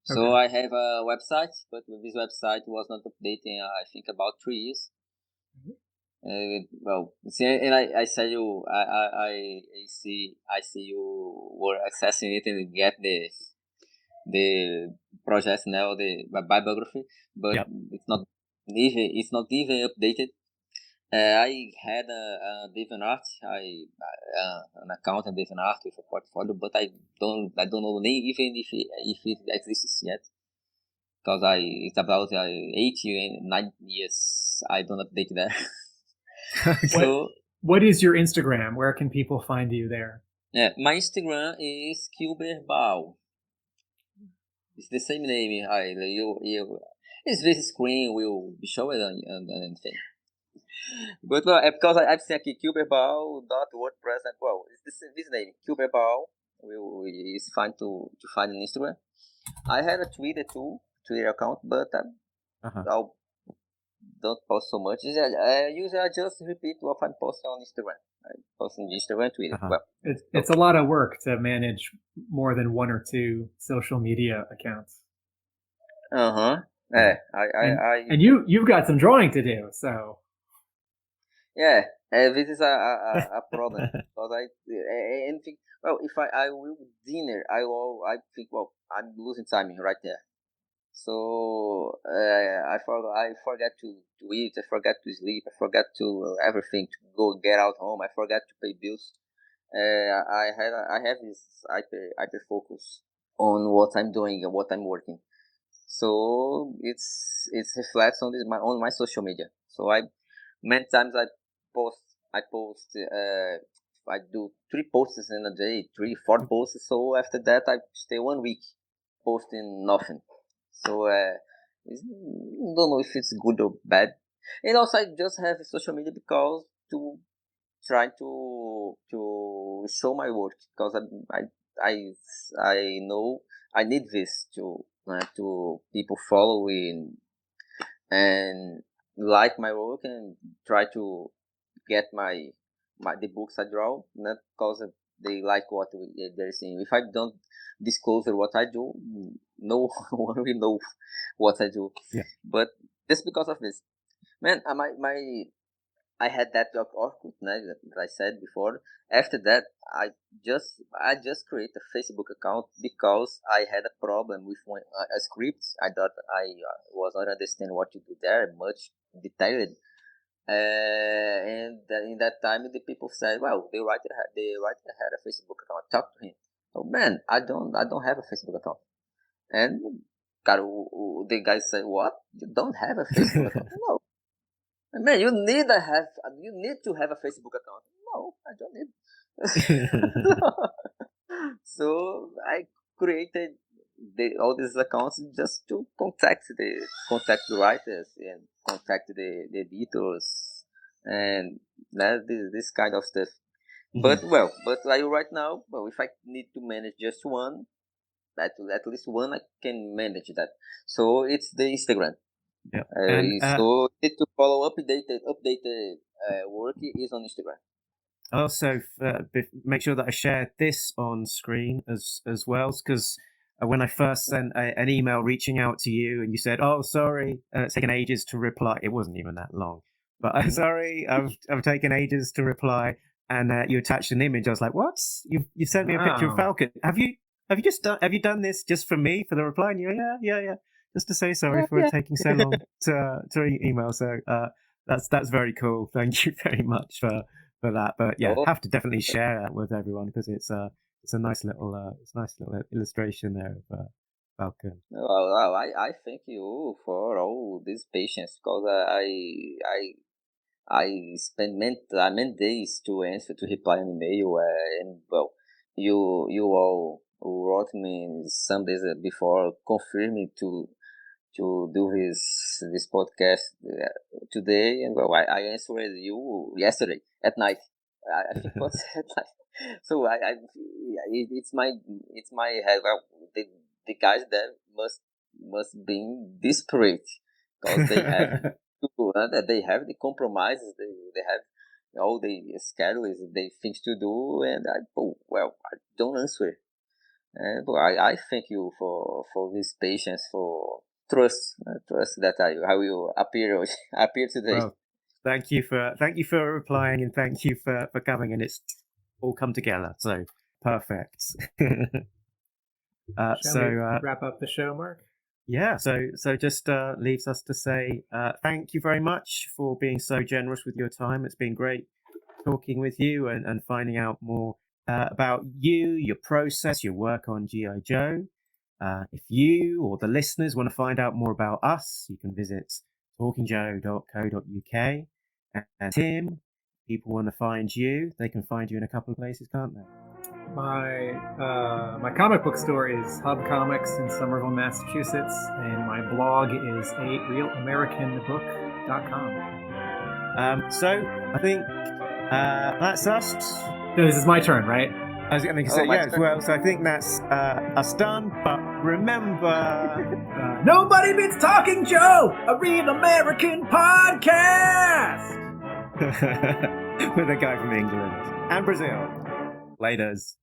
So I have a website, but this website was not updating. I think about 3 years. Well, see, and I said you, I see you were accessing it and get the project now, the bibliography, but it's not even updated. I had a DeviantArt, an account on DeviantArt with a portfolio, but I don't know even if it exists yet, because it's about 9 years I don't update that. So what is your Instagram? Where can people find you there? Yeah, my Instagram is Kewber Baal. It's the same name. This screen will be shown on anything. But because I've seen aqui kewberbaal.wordpress. Well, it's this name, Kewber Baal. It's fine to find on Instagram. I had a Twitter account, but I don't post so much. Usually I just repeat what I'm posting on Instagram. I post on Instagram and Twitter. Well, it's a lot of work to manage more than one or two social media accounts. Yeah, and you've got some drawing to do, so. Yeah, this is a problem, because anything. Well, if I will dinner, I think, well, I'm losing time right there. So I forget to eat, I forget to sleep, I forget to everything, to go get out home. I forget to pay bills. I have this hyper focus on what I'm doing and what I'm working. So it reflects on my social media. So many times I do 3 posts in a day, 3-4 posts. So after that I stay 1 week posting nothing. So I don't know if it's good or bad. And also I just have social media because to try to show my work, because I know I need this to people following and like my work and try to get the books I draw, not because they like what they're seeing. If I don't disclose what I do, no one will know what I do. Yeah. But just because of this, man, I had that Orkut, that I said before. After that, I just created a Facebook account because I had a problem with a script. I thought I was not understanding what to do there, much detailed. And in that time, the people said, "Well, the writer had a Facebook account. Talk to him." Oh man, I don't have a Facebook account. And the guy said, "What? You don't have a Facebook account?" No. Man, you need to have a Facebook account. No, I don't need. So I created all these accounts just to contact the writers and contact the editors and this kind of stuff. Mm-hmm. But like right now, if I need to manage just one, at least one, I can manage that. So it's the Instagram. Yeah. And so need to follow updated work is on Instagram. also, make sure that I share this on screen as well, because when I first sent an email reaching out to you, and you said, "Oh, sorry, it's taken ages to reply." It wasn't even that long, but I'm sorry, I've taken ages to reply. And you attached an image. I was like, "What? You sent me a picture of Falcon? Have you done this just for me for the reply?" And you're, yeah, just to say sorry for taking so long to email. So that's very cool. Thank you very much for that. But yeah, have to definitely share that with everyone because it's a nice little illustration there of Falcon. Well, I thank you for all this patience because I spent many days to reply an email, and well, you all wrote me some days before confirming to do this podcast today, and well, I answered you yesterday at night. I think it was at night. So it's my well, the guys there must be desperate because they have they have the compromises, they have all the schedules, they things to do, and I don't answer. And I thank you for this patience, for trust that I will appear today. Well, thank you for replying, and thank you for coming, and it's all come together. So perfect. Shall we wrap up the show, Mark? Yeah, so just leaves us to say thank you very much for being so generous with your time. It's been great talking with you and finding out more about you, your process, your work on G.I Joe. If you or the listeners want to find out more about us, you can visit talkingjoe.co.uk. And Tim, people want to find you, they can find you in a couple of places, can't they? My comic book store is Hub Comics in Somerville, Massachusetts, and my blog is realamericanbook.com. So I think that's us. No, this is my turn, right? I was going to say yes. Well, so I think that's us done. But remember, nobody beats Talking Joe, a real American podcast with a guy from England and Brazil. Laters.